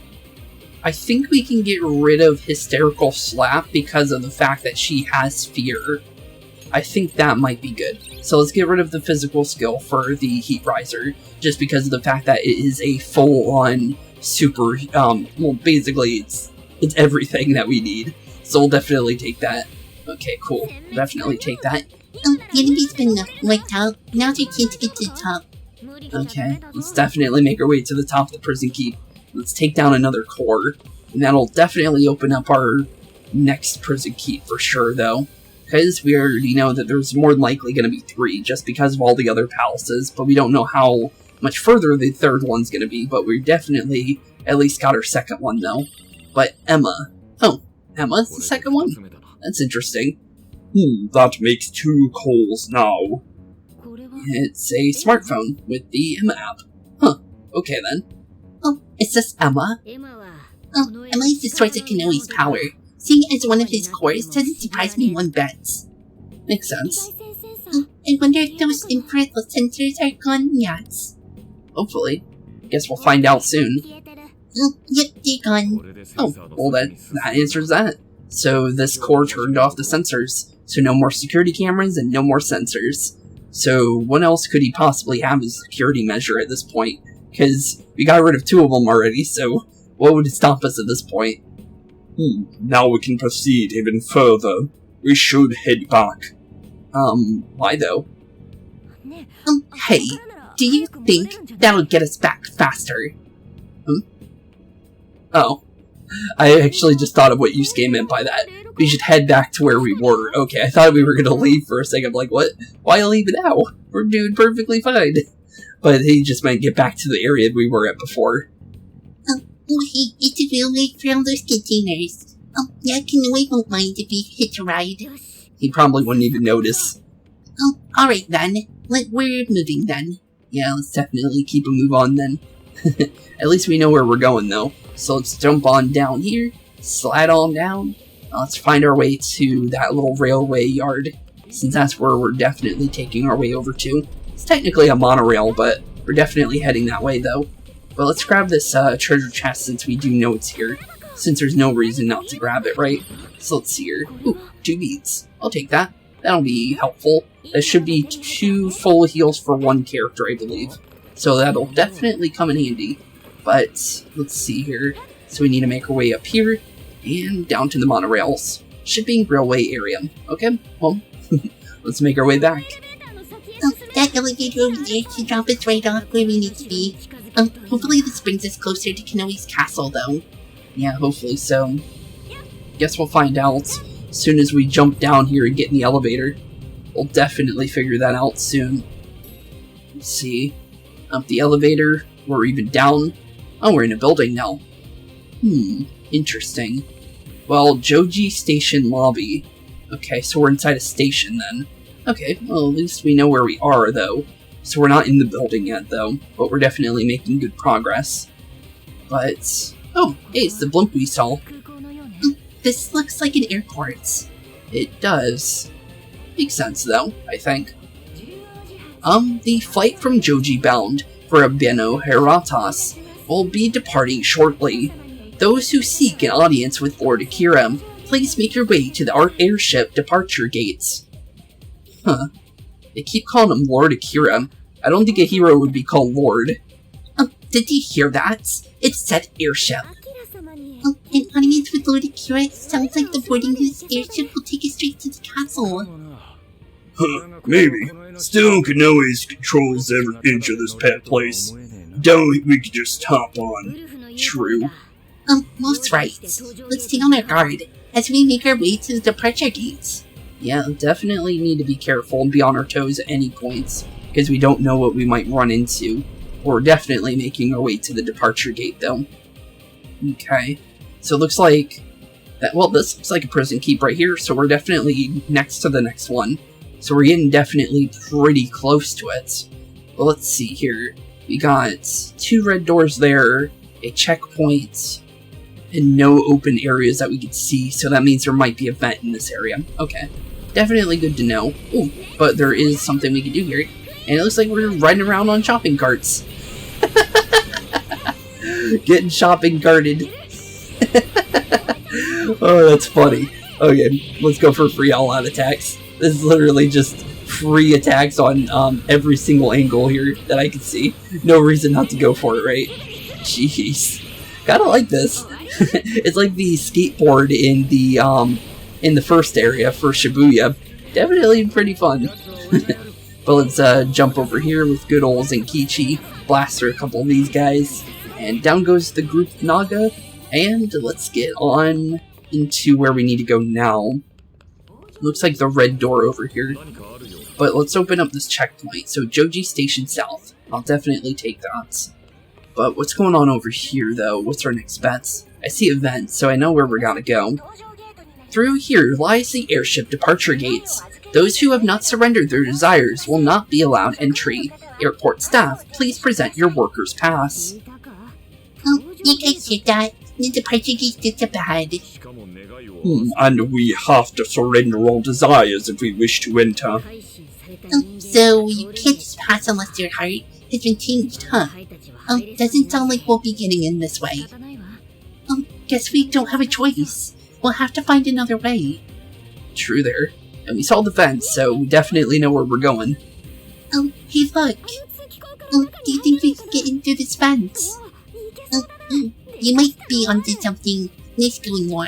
I think we can get rid of Hysterical Slap because of the fact that she has fear. I think that might be good. So let's get rid of the physical skill for the Heat Riser, just because of the fact that it is a full-on super, well, basically it's everything that we need. So we'll definitely take that. Okay, cool. Definitely take that.
Oh, the enemy's been wiped out. Now they can't get to the top.
Okay, let's definitely make our way to the top of the prison keep. Let's take down another core, and that'll definitely open up our next prison keep for sure, though. Because we already know that there's more than likely going to be 3, just because of all the other palaces, but we don't know how much further the third one's going to be, but we definitely at least got our second one, though. But Emma. Oh, Emma's the second one? That's interesting.
That makes 2 calls now.
It's a smartphone with the Emma app. Huh, okay then.
Oh, it's just Emma. Oh, Emma destroys Kanoi's power. Seeing as one of his cores doesn't surprise me one bit.
Makes sense.
Oh, I wonder if those infrared sensors are gone yet.
Hopefully. Guess we'll find out soon.
Oh, yep, they're gone.
Oh, well that answers that. So this core turned off the sensors. So no more security cameras and no more sensors. So what else could he possibly have as a security measure at this point? Because we got rid of 2 of them already, so what would stop us at this point?
Now we can proceed even further. We should head back.
Why though?
Hey, do you think that'll get us back faster?
Oh. I actually just thought of what Yusuke meant by that. We should head back to where we were. Okay, I thought we were gonna leave for a second. I'm like, what? Why leave now? We're doing perfectly fine. But he just might get back to the area we were at before.
Oh, hey, it's a real way for all those containers. Oh, yeah, Koei won't mind if we hitch a ride.
He probably wouldn't even notice.
Oh, alright then. We're moving then.
Yeah, let's definitely keep a move on then. At least we know where we're going though. So let's jump on down here, slide on down. Let's find our way to that little railway yard, since that's where we're definitely taking our way over to. It's technically a monorail, but we're definitely heading that way though. But let's grab this treasure chest since we do know it's here, since there's no reason not to grab it, right? So let's see here. Ooh, 2 beads. I'll take that. That'll be helpful. That should be 2 full heals for 1 character, I believe. So that'll definitely come in handy. But let's see here. So we need to make our way up here and down to the monorails. Shipping railway area. Okay, well, let's make our way back.
Oh, that elevator over there should drop us right off where we need to be. Hopefully this brings us closer to Koei's castle, though.
Yeah, hopefully so. Guess we'll find out as soon as we jump down here and get in the elevator. We'll definitely figure that out soon. Let's see. Up the elevator, or even down. Oh, we're in a building now. Interesting. Well, Joji Station Lobby. Okay, so we're inside a station then. Okay, well at least we know where we are though. So we're not in the building yet though, but we're definitely making good progress. But, oh, hey, it's the blimp we saw.
This looks like an airport.
It does. Makes sense though, I think. The flight from Joji bound for Abeno Heratas will be departing shortly. Those who seek an audience with Lord Akira, please make your way to the airship departure gates. Huh. They keep calling him Lord Akira. I don't think a hero would be called Lord.
Did you hear that? It said airship. Oh, an audience with Lord Akira sounds like the boarding his airship will take us straight to the castle.
Huh, maybe. Still, Koei's controls every inch of this pet place. Don't we could just hop on.
True.
Most right. Let's stay on our guard as we make our way to the departure gates.
Yeah, definitely need to be careful and be on our toes at any points, because we don't know what we might run into. We're definitely making our way to the departure gate, though. Okay, so it looks like that. Well, this looks like a prison keep right here, so we're definitely next to the next one. So we're getting definitely pretty close to it. But let's see here. We got 2 red doors there, a checkpoint, and no open areas that we can see, so that means there might be a vent in this area. Okay, definitely good to know. Ooh, but there is something we can do here, and it looks like we're riding around on shopping carts. Getting shopping carted. Oh, that's funny. Okay, let's go for free all-out attacks. This is literally just free attacks on every single angle here that I can see. No reason not to go for it, right? Jeez. Kinda like this. It's like the skateboard in the first area for Shibuya. Definitely pretty fun. But let's jump over here with good old Zenkichi, blast through a couple of these guys, and down goes the group Naga, and let's get on into where we need to go now. Looks like the red door over here. But let's open up this checkpoint. So Joji Station South. I'll definitely take that. But what's going on over here though? What's our next bets? I see a vent, so I know where we're gonna go. Through here lies the airship departure gates. Those who have not surrendered their desires will not be allowed entry. Airport staff, please present your worker's pass.
Oh, you guys hear that? The departure gates are bad.
And we have to surrender all desires if we wish to enter.
So you can't just pass unless your heart has been changed, huh? Doesn't sound like we'll be getting in this way. Guess we don't have a choice. We'll have to find another way.
True there. And we saw the vent, so we definitely know where we're going.
Hey look. Do you think we can get in through this vent? You might be onto something. Nice going, War.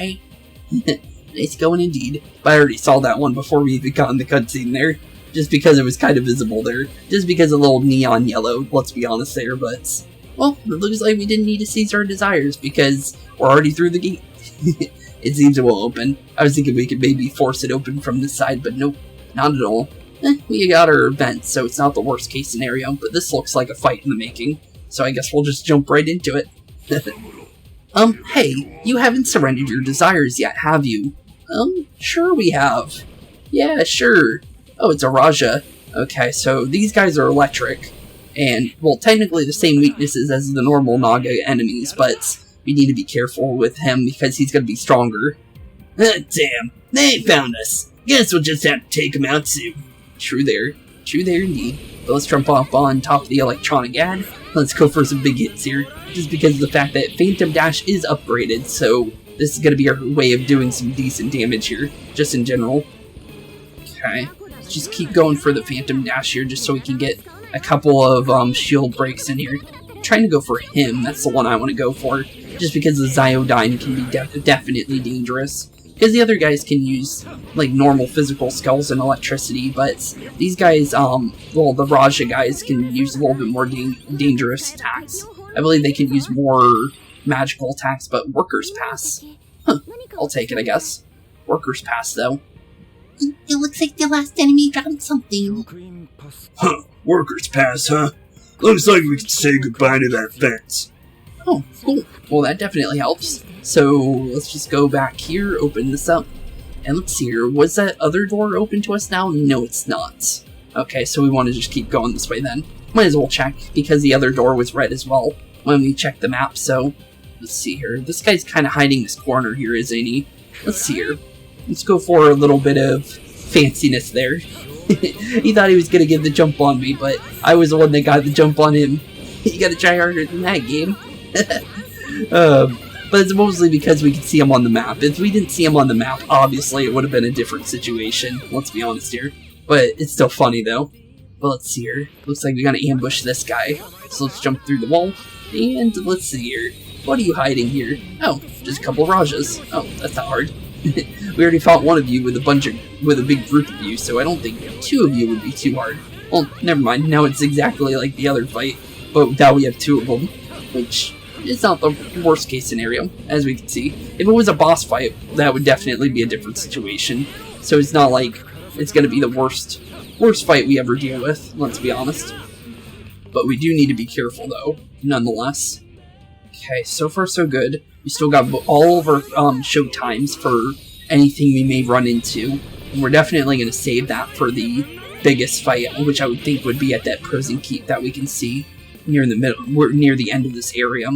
Nice going indeed. But I already saw that one before we even got in the cutscene there. Just because it was kind of visible there. Just because of a little neon yellow, let's be honest there, but... Well, it looks like we didn't need to seize our desires because we're already through the gate. It seems it won't open. I was thinking we could maybe force it open from this side, but nope, not at all. We got our vent, so it's not the worst case scenario, but this looks like a fight in the making, so I guess we'll just jump right into it. Hey, you haven't surrendered your desires yet, have you? Sure we have. Yeah, sure. Oh, it's a Raja. Okay, so these guys are electric, and, well, technically the same weaknesses as the normal Naga enemies, but we need to be careful with him because he's gonna be stronger.
Damn, they found us. Guess we'll just have to take him out soon.
True there indeed. But let's jump up on top of the electronic ad. Let's go for some big hits here, just because of the fact that Phantom Dash is upgraded, so this is gonna be our way of doing some decent damage here, just in general. Okay, let's just keep going for the Phantom Dash here, just so we can get a couple of shield breaks in here. I'm trying to go for him, that's the one I want to go for, just because the Zyodyne can be definitely dangerous. Because the other guys can use, like, normal physical skills and electricity, but these guys, well, the Raja guys can use a little bit more dangerous attacks. I believe they can use more magical attacks, but Workers Pass. Huh, I'll take it, I guess. Workers Pass, though.
It looks like the last enemy dropped something.
Huh, Workers Pass, huh? Looks like we can say goodbye to that fence.
Oh, cool. Well, that definitely helps. So, let's just go back here, open this up, and let's see here. Was that other door open to us now? No, it's not. Okay, so we want to just keep going this way then. Might as well check, because the other door was red as well when we checked the map, so let's see here. This guy's kind of hiding this corner here, isn't he? Let's see here. Let's go for a little bit of fanciness there. He thought he was going to get the jump on me, but I was the one that got the jump on him. You gotta try harder than that, game. But it's mostly because we could see him on the map. If we didn't see him on the map, obviously it would have been a different situation. Let's be honest here. But it's still funny, though. But let's see here. Looks like we gotta ambush this guy. So let's jump through the wall. And let's see here. What are you hiding here? Oh, just a couple of Rajas. Oh, that's not hard. We already fought one of you with a big group of you, so I don't think two of you would be too hard. Well, never mind. Now it's exactly like the other fight, but now we have two of them, which is not the worst case scenario, as we can see. If it was a boss fight, that would definitely be a different situation. So it's not like it's going to be the worst fight we ever deal with, let's be honest. But we do need to be careful, though, nonetheless. Okay, so far so good. We still got all of our show times for anything we may run into. And we're definitely going to save that for the biggest fight, which I would think would be at that prison keep that we can see near the middle. We're near the end of this area.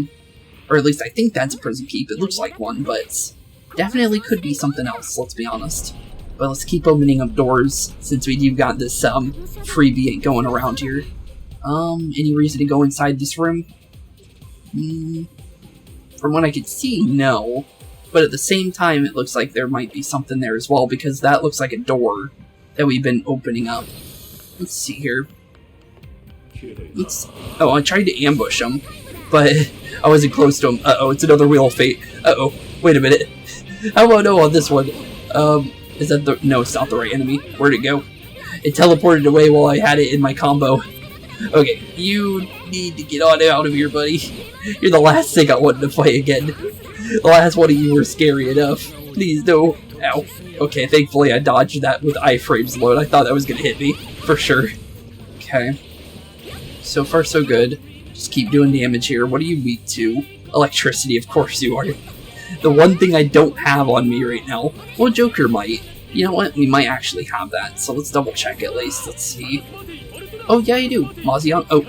Or at least I think that's a prison keep. It looks like one, but definitely could be something else, let's be honest. But let's keep opening up doors, since we do got this freebie going around here. Any reason to go inside this room? From what I could see, no. But at the same time, it looks like there might be something there as well, because that looks like a door that we've been opening up. Let's see here. Oh, I tried to ambush him, but I wasn't close to him. Uh-oh, it's another Wheel of Fate. Uh-oh, wait a minute. How about no on this one? Is that the... No, it's not the right enemy. Where'd it go? It teleported away while I had it in my combo. Okay, you need to get on out of here, buddy. You're the last thing I wanted to fight again. The last one of you were scary enough. Please, no. Ow. Okay, thankfully I dodged that with iframes load. I thought that was gonna hit me, for sure. Okay. So far, so good. Just keep doing damage here. What are you weak to? Electricity, of course you are. The one thing I don't have on me right now. Well, Joker might. You know what? We might actually have that. So let's double check at least. Let's see. Oh, yeah, you do. Mazion. Oh.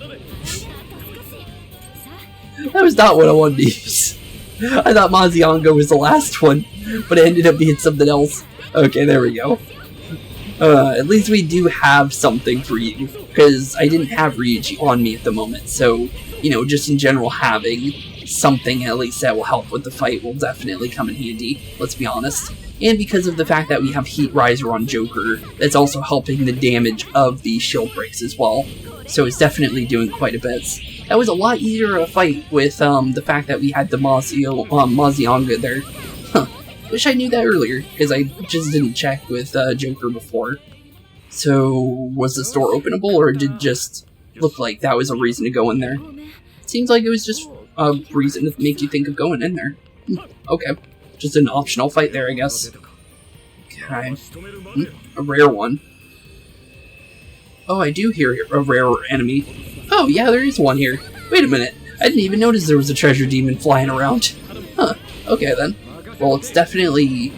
That was not what I wanted to use. I thought Maziongo was the last one, but it ended up being something else. Okay, there we go. At least we do have something for you, because I didn't have Ryuji on me at the moment, so, you know, just in general having something at least that will help with the fight will definitely come in handy, let's be honest. And because of the fact that we have Heat Riser on Joker, that's also helping the damage of the shield breaks as well, so it's definitely doing quite a bit. That was a lot easier to fight with the fact that we had the Mazionga there. Huh. Wish I knew that earlier, because I just didn't check with Joker before. So, was this door openable, or did it just look like that was a reason to go in there? Seems like it was just a reason to make you think of going in there. Okay. Just an optional fight there, I guess. Okay. A rare one. Oh, I do hear a rare enemy. Oh, yeah, there is one here. Wait a minute. I didn't even notice there was a treasure demon flying around. Huh. Okay, then. Well, let's definitely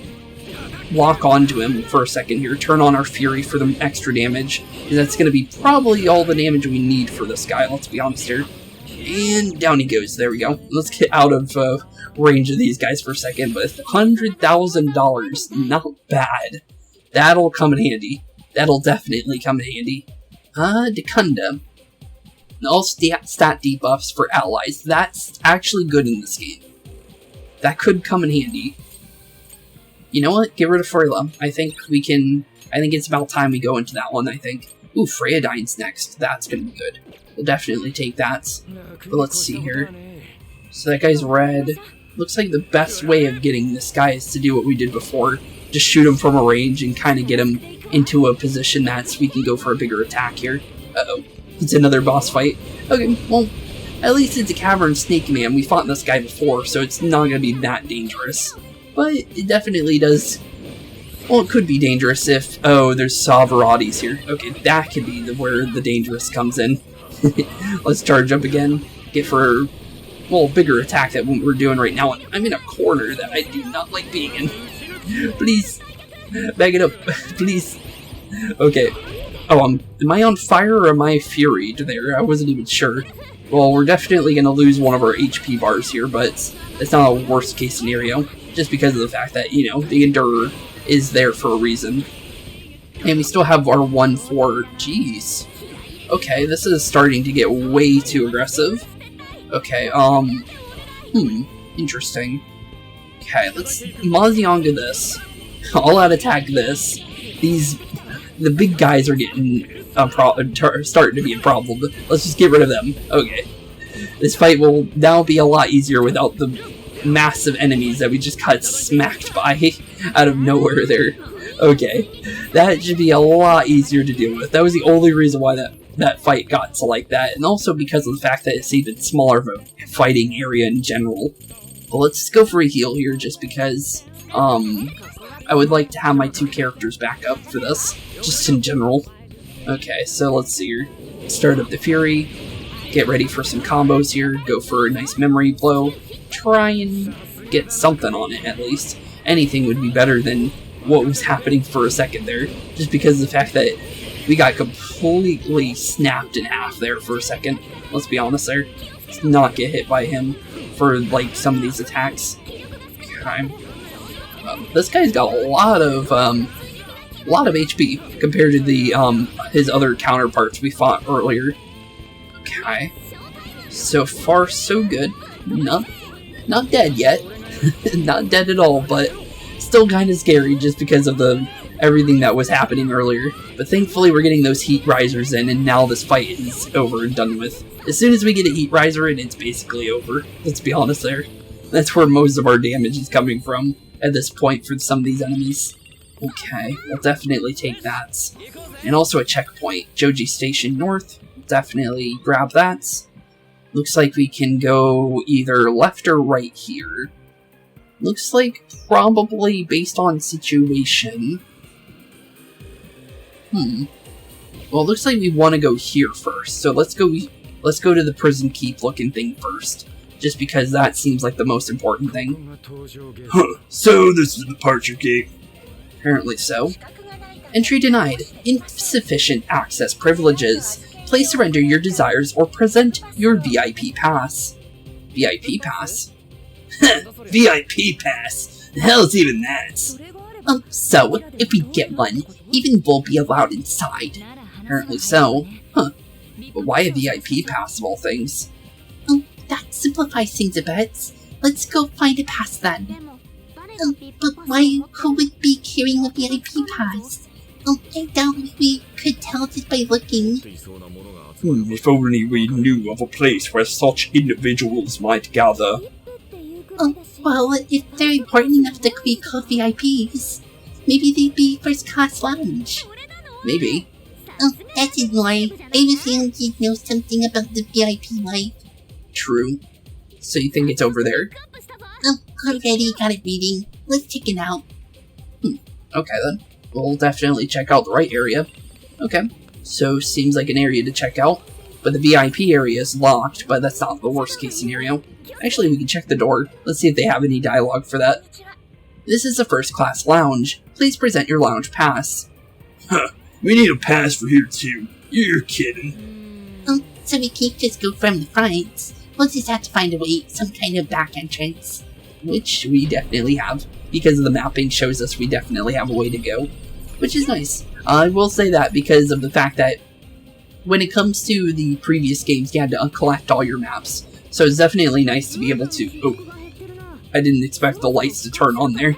lock onto him for a second here. Turn on our Fury for the extra damage. Because that's going to be probably all the damage we need for this guy, let's be honest here. And down he goes. There we go. Let's get out of range of these guys for a second. But $100,000, not bad. That'll come in handy. That'll definitely come in handy. Dekunda. All stat debuffs for allies. That's actually good in this game. That could come in handy. You know what? Get rid of Freya. I think it's about time we go into that one, I think. Ooh, Freyadyne's next. That's gonna be good. We'll definitely take that. But let's see here. So that guy's red. Looks like the best way of getting this guy is to do what we did before. Just shoot him from a range and kind of get him into a position that we can go for a bigger attack here. Uh-oh. It's another boss fight. Okay, well, at least it's a cavern snake man. We fought this guy before, so it's not going to be that dangerous. But it definitely does... Well, it could be dangerous if... Oh, there's Sovereignties here. Okay, that could be where the dangerous comes in. Let's charge up again. Get for... Well, bigger attack than what we're doing right now. I'm in a corner that I do not like being in. Please. Back it up. Please. Okay. Oh, am I on fire or am I furied there? I wasn't even sure. Well, we're definitely going to lose one of our HP bars here, but it's not a worst case scenario. Just because of the fact that, you know, the Endurer is there for a reason. And we still have our 1-4. Jeez. Okay, this is starting to get way too aggressive. Okay, interesting. Okay, let's Mazianga this. All-out attack this. The big guys are getting starting to be a problem. Let's just get rid of them. Okay. This fight will now be a lot easier without the massive enemies that we just got smacked by out of nowhere there. Okay. That should be a lot easier to deal with. That was the only reason why that fight got to like that, and also because of the fact that it's even smaller of a fighting area in general. But let's just go for a heal here, just because, I would like to have my two characters back up for this, just in general. Okay, so let's see here. Start up the Fury, get ready for some combos here, go for a nice memory blow, try and get something on it at least. Anything would be better than what was happening for a second there, just because of the fact that we got completely snapped in half there for a second. Let's be honest there. Let's not get hit by him for, like, some of these attacks. Okay. This guy's got a lot of HP compared to the his other counterparts we fought earlier. Okay. So far, so good. Not dead yet. Not dead at all, but still kind of scary just because of everything that was happening earlier. But thankfully we're getting those heat risers in, and now this fight is over and done with. As soon as we get a heat riser in, it's basically over. Let's be honest there. That's where most of our damage is coming from at this point for some of these enemies. Okay, we'll definitely take that. And also a checkpoint. Joji Station North. Definitely grab that. Looks like we can go either left or right here. Looks like probably based on situation. Well, it looks like we want to go here first. So let's go to the prison keep looking thing first. Just because that seems like the most important thing.
Huh, so this is the departure gate.
Apparently so. Entry denied. Insufficient access privileges. Please surrender your desires or present your VIP pass. VIP pass?
VIP pass? The hell's even that?
So, if we get one, even we'll be allowed inside.
Apparently so. Huh. But why a VIP pass of all things?
That simplifies things a bit. Let's go find a pass then. But why? Who would be carrying a VIP pass? I doubt we could tell just by looking.
If only we knew of a place where such individuals might gather.
Well, if they're important enough to be called VIPs, maybe they'd be first-class lounge.
Maybe.
That's why I was young to know something about the VIP life.
True. So you think it's over there?
Already got it reading. Let's check it out.
Okay then. We'll definitely check out the right area. Okay. So, seems like an area to check out. But the VIP area is locked, but that's not the worst case scenario. Actually, we can check the door. Let's see if they have any dialogue for that. This is a first-class lounge. Please present your lounge pass.
Huh. We need a pass for here too. You're kidding.
Oh, so we can't just go from the front. We'll just have to find a way, some kind of back entrance.
Which we definitely have. Because of the mapping shows us we definitely have a way to go. Which is nice. I will say that because of the fact that when it comes to the previous games, you had to collect all your maps. So it's definitely nice to be able to... Oh, I didn't expect the lights to turn on there.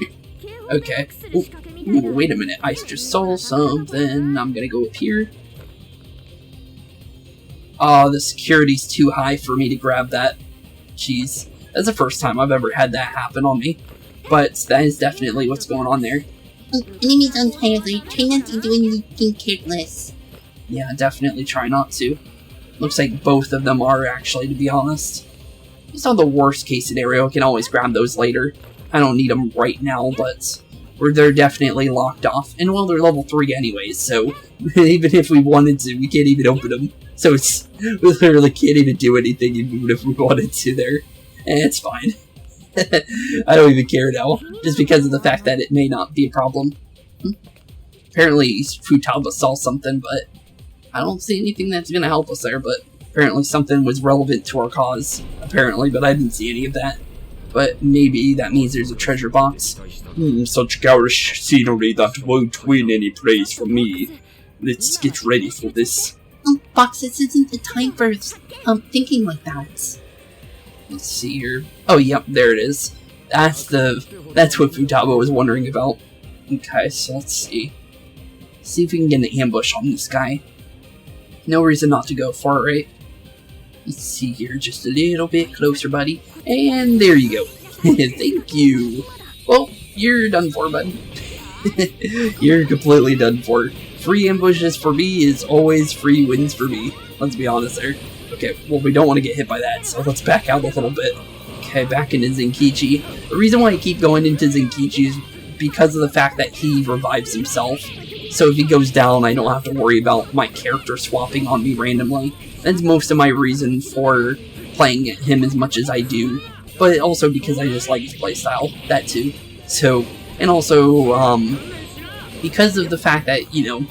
Okay. Ooh, wait a minute. I just saw something. I'm gonna go up here. Oh, the security's too high for me to grab that. Jeez. That's the first time I've ever had that happen on me. But that is definitely what's going on there.
Oh, enemies on Tyler. Try not to do anything careless.
Yeah, definitely try not to. Looks like both of them are, actually, to be honest. It's not the worst case scenario. I can always grab those later. I don't need them right now, but they're definitely locked off. And well, they're level 3 anyways, so even if we wanted to, we can't even open them. So we literally can't even do anything even if we wanted to there. And it's fine. I don't even care now, just because of the fact that it may not be a problem. Apparently, Futaba saw something, but I don't see anything that's going to help us there, but apparently something was relevant to our cause, apparently, but I didn't see any of that. But maybe that means there's a treasure box.
Such garish scenery that won't win any praise from me. Let's get ready for this.
Oh, Fox, this isn't the time for thinking like that.
Let's see here. Oh, yep, there it is. That's what Futaba was wondering about. Okay, so let's see. See if we can get an ambush on this guy. No reason not to go for it, right? Let's see here, just a little bit closer, buddy. And there you go. Thank you. Well, you're done for, bud. You're completely done for. Free ambushes for me is always free wins for me. Let's be honest there. Okay, well, we don't want to get hit by that, so let's back out a little bit. Okay, back into Zenkichi. The reason why I keep going into Zenkichi is because of the fact that he revives himself. So if he goes down, I don't have to worry about my character swapping on me randomly. That's most of my reason for playing him as much as I do. But also because I just like his playstyle, that too. So, and also, because of the fact that, you know,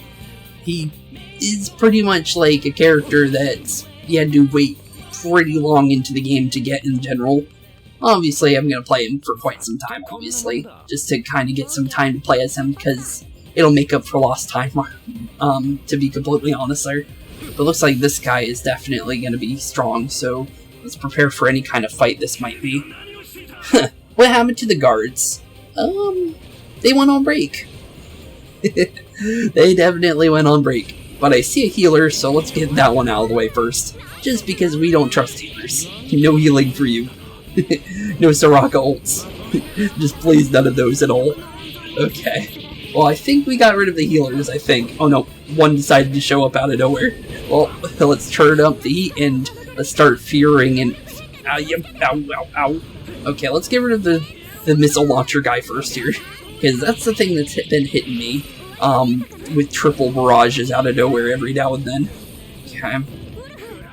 he is pretty much like a character that you had to wait pretty long into the game to get in general. Obviously, I'm going to play him for quite some time, obviously, just to kind of get some time to play as him, because it'll make up for lost time, to be completely honest there. But it looks like this guy is definitely going to be strong, so let's prepare for any kind of fight this might be. What happened to the guards? They went on break. They definitely went on break. But I see a healer, so let's get that one out of the way first. Just because we don't trust healers. No healing for you. No Soraka ults. Just please none of those at all. Okay. Well, I think we got rid of the healers, I think. Oh no, one decided to show up out of nowhere. Well, let's turn up the heat and let's start fearing and... Ow. Okay, let's get rid of the missile launcher guy first here. Because that's the thing that's been hitting me. With triple barrages out of nowhere every now and then. Okay.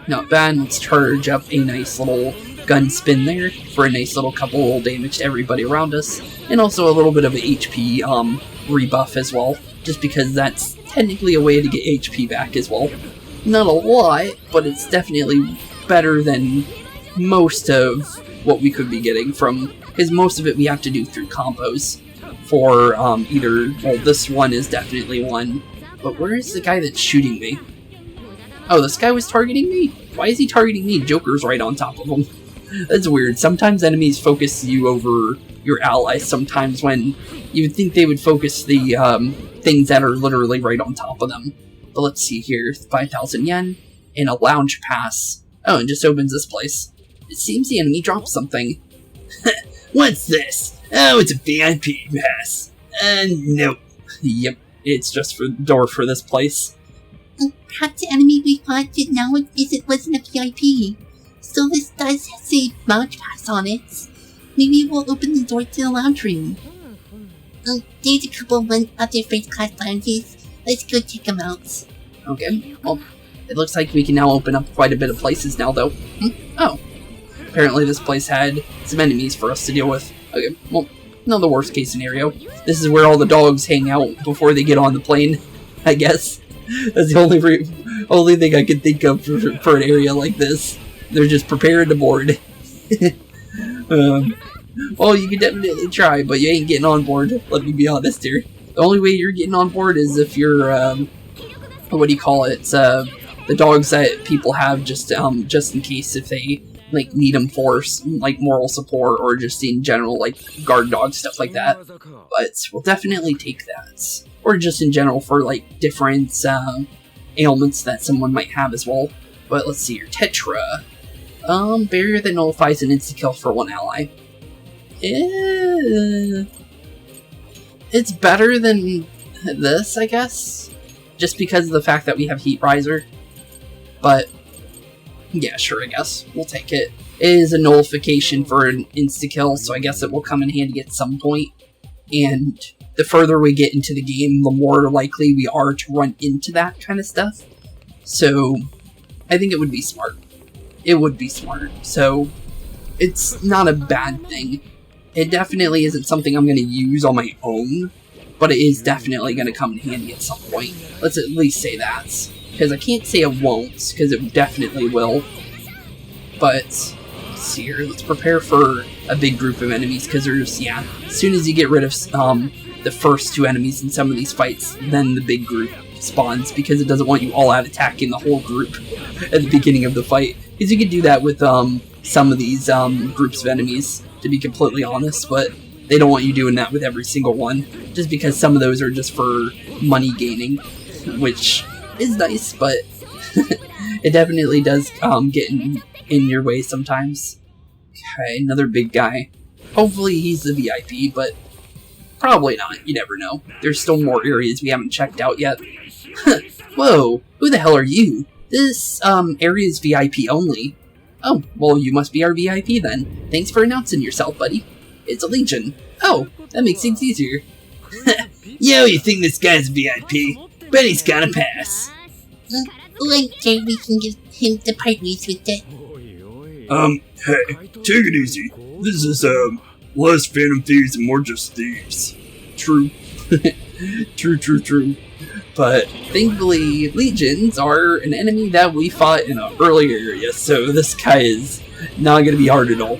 Not bad. Let's charge up a nice little gun spin there for a nice little couple little damage to everybody around us. And also a little bit of an HP rebuff as well. Just because that's technically a way to get HP back as well. Not a lot, but it's definitely better than most of what we could be getting from... Because most of it we have to do through combos. For either, well, this one is definitely one, but where is the guy that's shooting me? Oh, this guy was targeting me? Why is he targeting me? Joker's right on top of him. That's weird. Sometimes enemies focus you over your allies, sometimes when you would think they would focus the things that are literally right on top of them. But let's see here, 5,000 yen, and a lounge pass. Oh, and just opens this place. It seems the enemy dropped something.
What's this? Oh, it's a VIP pass. Nope.
Yep, it's just for the door for this place.
Perhaps the enemy we fought didn't know it wasn't a VIP. Still, this does say lounge pass on it. Maybe we'll open the door to the lounge room. There's a couple of other first-class lounges. Let's go check them out.
Okay, well, it looks like we can now open up quite a bit of places now, though. Oh. Apparently this place had some enemies for us to deal with. Okay, well, not the worst case scenario. This is where all the dogs hang out before they get on the plane, I guess. That's the only thing I could think of for an area like this. They're just prepared to board. Well, you can definitely try, but you ain't getting on board, let me be honest here. The only way you're getting on board is if you're, what do you call it, the dogs that people have just in case if they, like, need them for, like, moral support or just in general, like, guard dogs, stuff like that. But we'll definitely take that. Or just in general for, like, different, ailments that someone might have as well. But let's see here, Tetra. Barrier that nullifies an insta-kill for one ally. It's better than this, I guess. Just because of the fact that we have Heat Riser. But, yeah, sure, I guess. We'll take it. It is a nullification for an insta-kill, so I guess it will come in handy at some point. And the further we get into the game, the more likely we are to run into that kind of stuff. So, I think it would be smart. It would be smart. So, it's not a bad thing. It definitely isn't something I'm going to use on my own, but it is definitely going to come in handy at some point. Let's at least say that. Because I can't say it won't, because it definitely will. But, let's see here, let's prepare for a big group of enemies, because there's, yeah, as soon as you get rid of the first two enemies in some of these fights, then the big group spawns, because it doesn't want you all out attacking the whole group at the beginning of the fight. Because you can do that with some of these groups of enemies, to be completely honest, but they don't want you doing that with every single one, just because some of those are just for money gaining, which is nice, but it definitely does get in your way sometimes. Okay, another big guy. Hopefully he's the VIP, but probably not, you never know. There's still more areas we haven't checked out yet. Whoa, who the hell are you? This area is VIP only. Oh, well, you must be our VIP then. Thanks for announcing yourself, buddy. It's a Legion. Oh, that makes things easier.
Yo, you think this guy's VIP? Bet he's got a pass.
Later we can give him the parties with it.
Hey, take it easy. This is, less Phantom Thieves and more just thieves.
True. True. But thankfully, Legions are an enemy that we fought in an earlier area, so this guy is not going to be hard at all.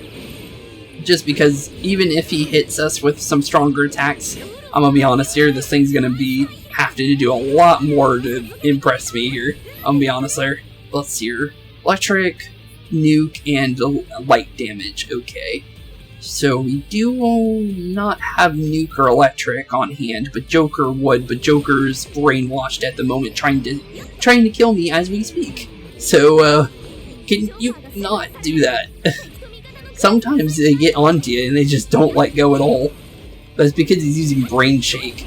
Just because even if he hits us with some stronger attacks, I'm going to be honest here, this thing's going to have to do a lot more to impress me here. I'm going to be honest there. Let's see here. Electric, nuke, and light damage. Okay. So we do not have nuke or electric on hand, but Joker would. But Joker's brainwashed at the moment, trying to kill me as we speak. So can you not do that? Sometimes they get onto you and they just don't let go at all. That's because he's using Brain Shake.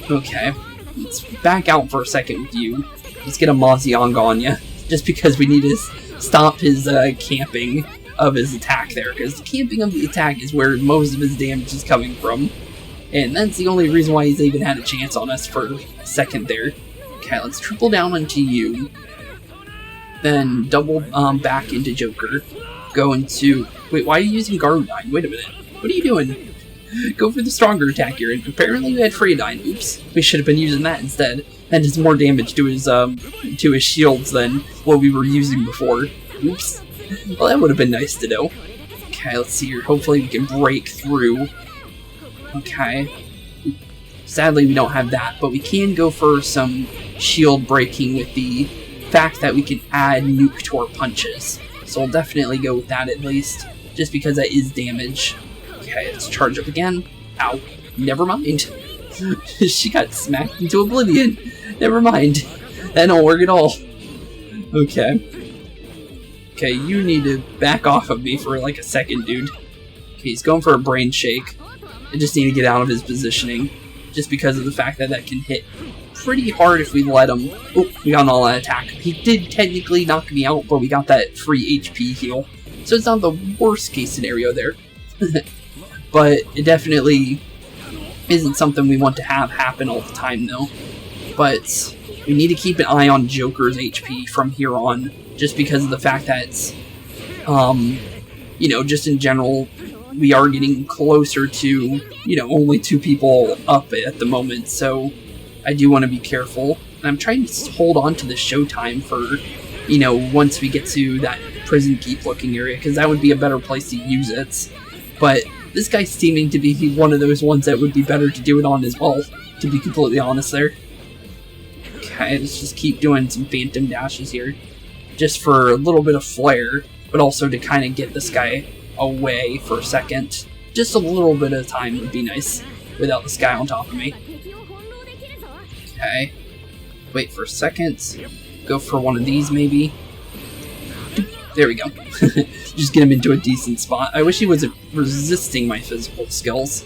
Okay, let's back out for a second with you. Let's get a Maziang on you, just because we need to stop his camping of his attack there, because the camping of the attack is where most of his damage is coming from, and that's the only reason why he's even had a chance on us for a second there. Okay, let's triple down onto you, then double back into Joker, go into... Wait, why are you using Gardine? Wait a minute, what are you doing? Go for the stronger attack here, and apparently we had Freydine. Oops, we should have been using that instead. That does more damage to his shields than what we were using before. Oops. Well, that would have been nice to know. Okay, let's see here. Hopefully we can break through. Okay. Sadly, we don't have that, but we can go for some shield breaking with the fact that we can add nuke to our punches. So we'll definitely go with that at least, just because that is damage. Okay, let's charge up again. Ow. Never mind. She got smacked into oblivion. Never mind. That don't work at all. Okay. Okay, you need to back off of me for like a second, dude. Okay, he's going for a Brain Shake. I just need to get out of his positioning, just because of the fact that that can hit pretty hard if we let him. Oh, we got an all-out attack. He did technically knock me out, but we got that free HP heal. So it's not the worst case scenario there. but it definitely isn't something we want to have happen all the time, though. But we need to keep an eye on Joker's HP from here on, just because of the fact that, you know, just in general, we are getting closer to, you know, only 2 people up at the moment, so I do want to be careful. And I'm trying to hold on to the showtime for, you know, once we get to that prison keep looking area, because that would be a better place to use it. But this guy's seeming to be one of those ones that would be better to do it on as well, to be completely honest there. Okay, let's just keep doing some phantom dashes here, just for a little bit of flair, but also to kind of get this guy away for a second. Just a little bit of time would be nice without this guy on top of me. Okay, wait for a second, go for one of these maybe. There we go. Just get him into a decent spot. I wish he wasn't resisting my physical skills,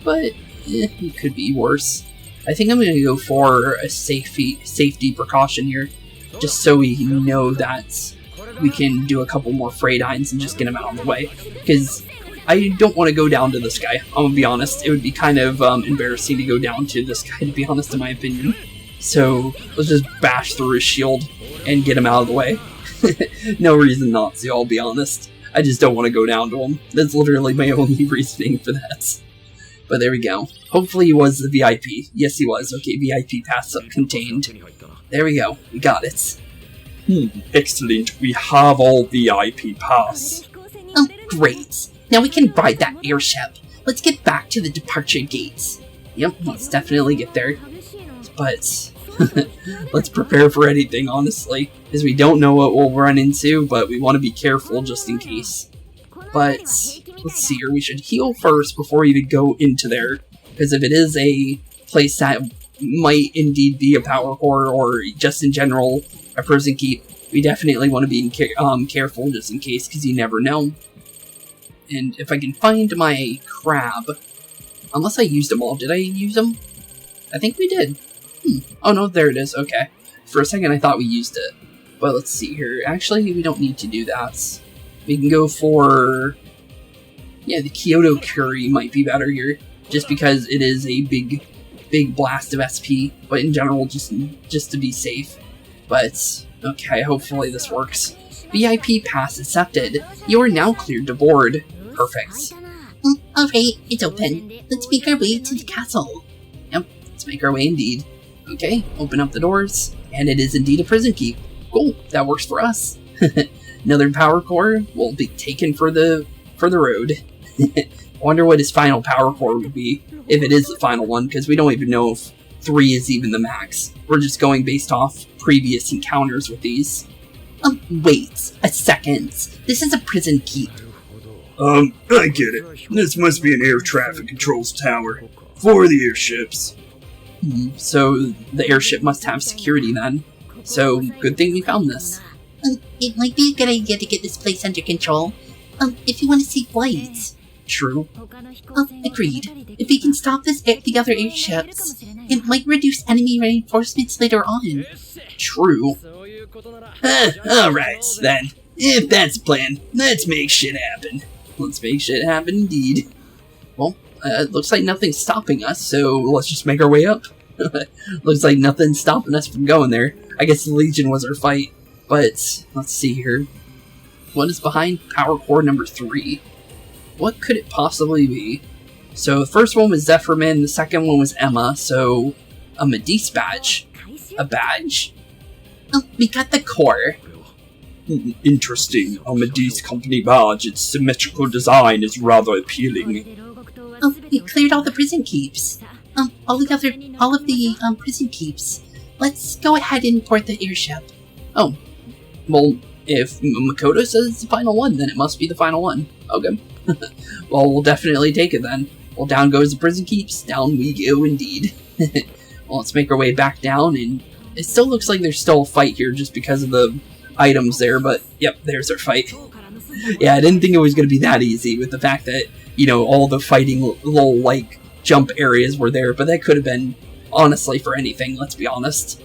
but it could be worse. I think I'm going to go for a safety precaution here, just so we know that we can do a couple more fray dines and just get him out of the way. Because I don't want to go down to this guy, I'm going to be honest. It would be kind of embarrassing to go down to this guy, to be honest, in my opinion. So let's just bash through his shield and get him out of the way. No reason not to, I'll be honest. I just don't want to go down to him. That's literally my only reasoning for that. But there we go. Hopefully he was the VIP. Yes, he was. Okay, VIP pass contained. There we go. We got it.
Excellent. We have all VIP pass.
Oh, great. Now we can ride that airship. Let's get back to the departure gates.
Yep, let's definitely get there. But let's prepare for anything, honestly, because we don't know what we'll run into, but we want to be careful just in case. But let's see here, we should heal first before we even go into there, because if it is a place that might indeed be a power core or just in general a prison keep, we definitely want to be careful just in case, because you never know. And if I can find my crab, unless I used them all, did I use them? I think we did. Oh no, there it is, okay. For a second I thought we used it. But let's see here, actually we don't need to do that. We can go for... yeah, the Kyoto Curry might be better here, just because it is a big blast of SP, but in general, just to be safe. But, okay, hopefully this works. VIP pass accepted. You are now cleared to board. Perfect.
Alright, it's open. Let's make our way to the castle.
Yep, let's make our way indeed. Okay, open up the doors, and it is indeed a prison keep. Cool, that works for us. Another power core will be taken for the road. I wonder what his final power core would be, if it is the final one, because we don't even know if 3 is even the max. We're just going based off previous encounters with these.
Wait a second. This is a prison keep.
I get it. This must be an air traffic controls tower for the airships.
So the airship must have security then. So good thing we found this.
It might be a good idea to get this place under control. If you want to see flights.
True.
Agreed. If we can stop the other airships, it might reduce enemy reinforcements later on.
True. Alright, then. If that's the plan, let's make shit happen. Let's make shit happen indeed. Well, it looks like nothing's stopping us, so let's just make our way up. Looks like nothing's stopping us from going there. I guess the Legion was our fight. But, let's see here. What is behind power core number 3? What could it possibly be? So, the first one was Zephyrman, the second one was Emma, so... a Medice badge? A badge?
We got the core.
Interesting. A Medice company badge. Its symmetrical design is rather appealing.
We cleared all the prison keeps. All of the prison keeps. Let's go ahead and port the airship.
Oh. Well, if Makoto says it's the final one, then it must be the final one. Okay. Well, we'll definitely take it then. Well, down goes the prison keeps. Down we go indeed. Well, let's make our way back down, and it still looks like there's still a fight here just because of the items there, but yep, there's our fight. Yeah, I didn't think it was going to be that easy with the fact that, you know, all the fighting little, like, jump areas were there, but that could have been, honestly, for anything, let's be honest.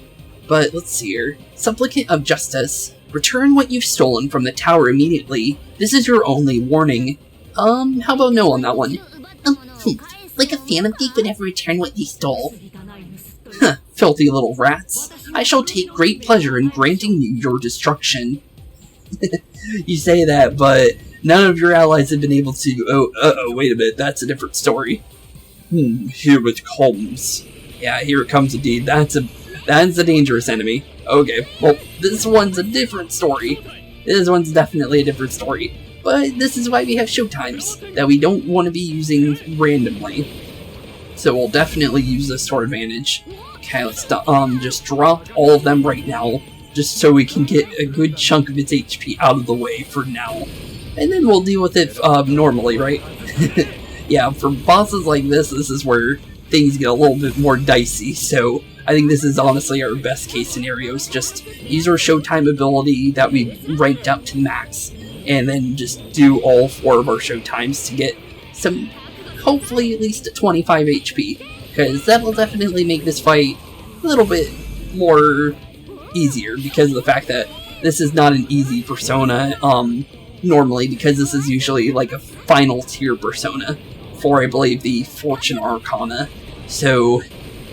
But let's see here. Supplicant of Justice. Return what you've stolen from the tower immediately. This is your only warning. How about no on that one?
Like a phantom thief would ever return what they stole.
Huh, filthy little rats. I shall take great pleasure in granting you your destruction. You say that, but none of your allies have been able to... wait a minute, that's a different story. Here it comes. Yeah, here it comes indeed. That's a dangerous enemy. Okay, well, this one's a different story. This one's definitely a different story. But this is why we have showtimes that we don't want to be using randomly. So we'll definitely use this to our advantage. Okay, let's just drop all of them right now, just so we can get a good chunk of its HP out of the way for now. And then we'll deal with it normally, right? Yeah, for bosses like this is where things get a little bit more dicey, so I think this is honestly our best case scenario, is just use our Showtime ability that we ranked up to max, and then just do all 4 of our Showtimes to get some, hopefully at least 25 HP, because that will definitely make this fight a little bit more easier, because of the fact that this is not an easy persona, normally, because this is usually like a final tier persona for, I believe, the Fortune Arcana. So,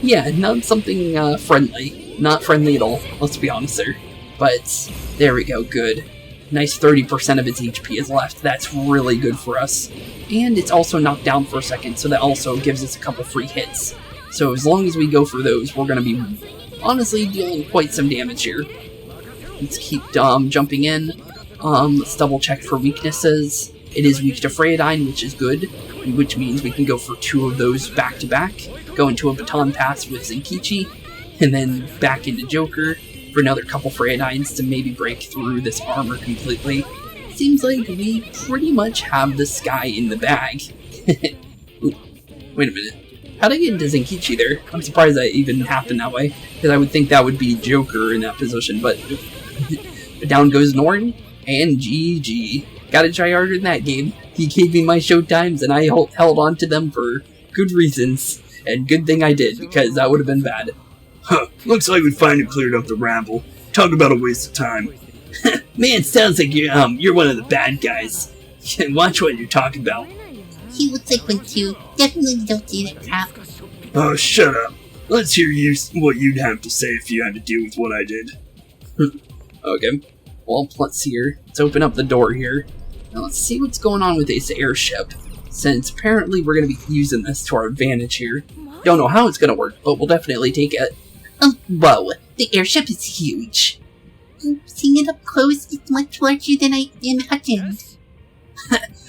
yeah, not something friendly. Not friendly at all, let's be honest there. But, there we go, good. Nice 30% of its HP is left. That's really good for us. And it's also knocked down for a second, so that also gives us a couple free hits. So as long as we go for those, we're going to be honestly dealing quite some damage here. Let's keep jumping in. Let's double check for weaknesses. It is weak to Freyadyne, which is good, which means we can go for 2 of those back to back, go into a baton pass with Zenkichi, and then back into Joker for another couple Freyadynes to maybe break through this armor completely. Seems like we pretty much have this guy in the bag. Ooh, wait a minute. How did I get into Zenkichi there? I'm surprised that even happened that way, because I would think that would be Joker in that position, but down goes Norn, and GG. Gotta try harder in that game. He gave me my showtimes, and I held on to them for good reasons, and good thing I did, because that would have been bad.
Huh, looks like we finally cleared up the ramble. Talk about a waste of time.
Man, sounds like
You're one of the bad guys. Watch what you're talking about.
he looks like one too. Definitely don't do that crap.
Oh, shut up. Let's hear what you'd have to say if you had to deal with what I did.
Okay, well, let's see here. Let's open up the door here. Now let's see what's going on with this airship, since apparently we're going to be using this to our advantage here. Don't know how it's going to work, but we'll definitely take it.
Whoa, the airship is huge. Seeing it up close, it's much larger than I imagined.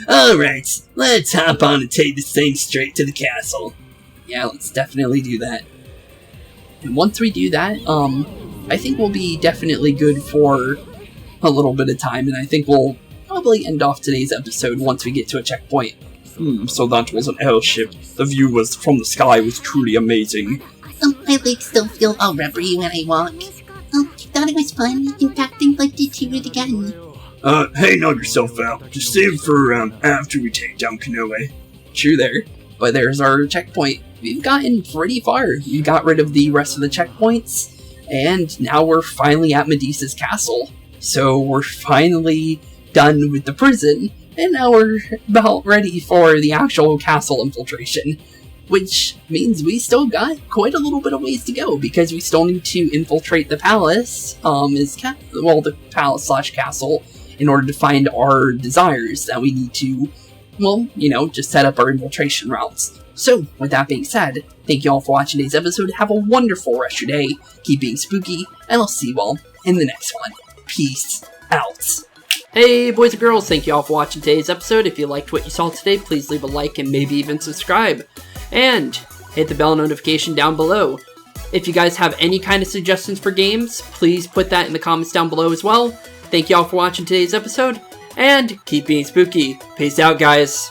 Alright, let's hop on and take this thing straight to the castle.
Yeah, let's definitely do that. And once we do that, I think we'll be definitely good for a little bit of time, and I think we'll probably end off today's episode once we get to a checkpoint.
So that was an airship. The view from the sky was truly amazing.
My legs still feel all rubbery when I walk. I thought it was fun. In fact, I'd like to do it again.
Hey, knock yourself out. Just save it for after we take down Koei.
True there. But there's our checkpoint. We've gotten pretty far. We got rid of the rest of the checkpoints, and now we're finally at Medusa's castle. So we're finally done with the prison, and now we're about ready for the actual castle infiltration. Which means we still got quite a little bit of ways to go, because we still need to infiltrate the palace, the palace/castle, in order to find our desires that we need to, well, just set up our infiltration routes. So, with that being said, thank you all for watching today's episode. Have a wonderful rest of your day. Keep being spooky, and I'll see you all in the next one. Peace out. Hey boys and girls, thank you all for watching today's episode. If you liked what you saw today, please leave a like and maybe even subscribe. And hit the bell notification down below. If you guys have any kind of suggestions for games, please put that in the comments down below as well. Thank you all for watching today's episode, and keep being spooky. Peace out, guys.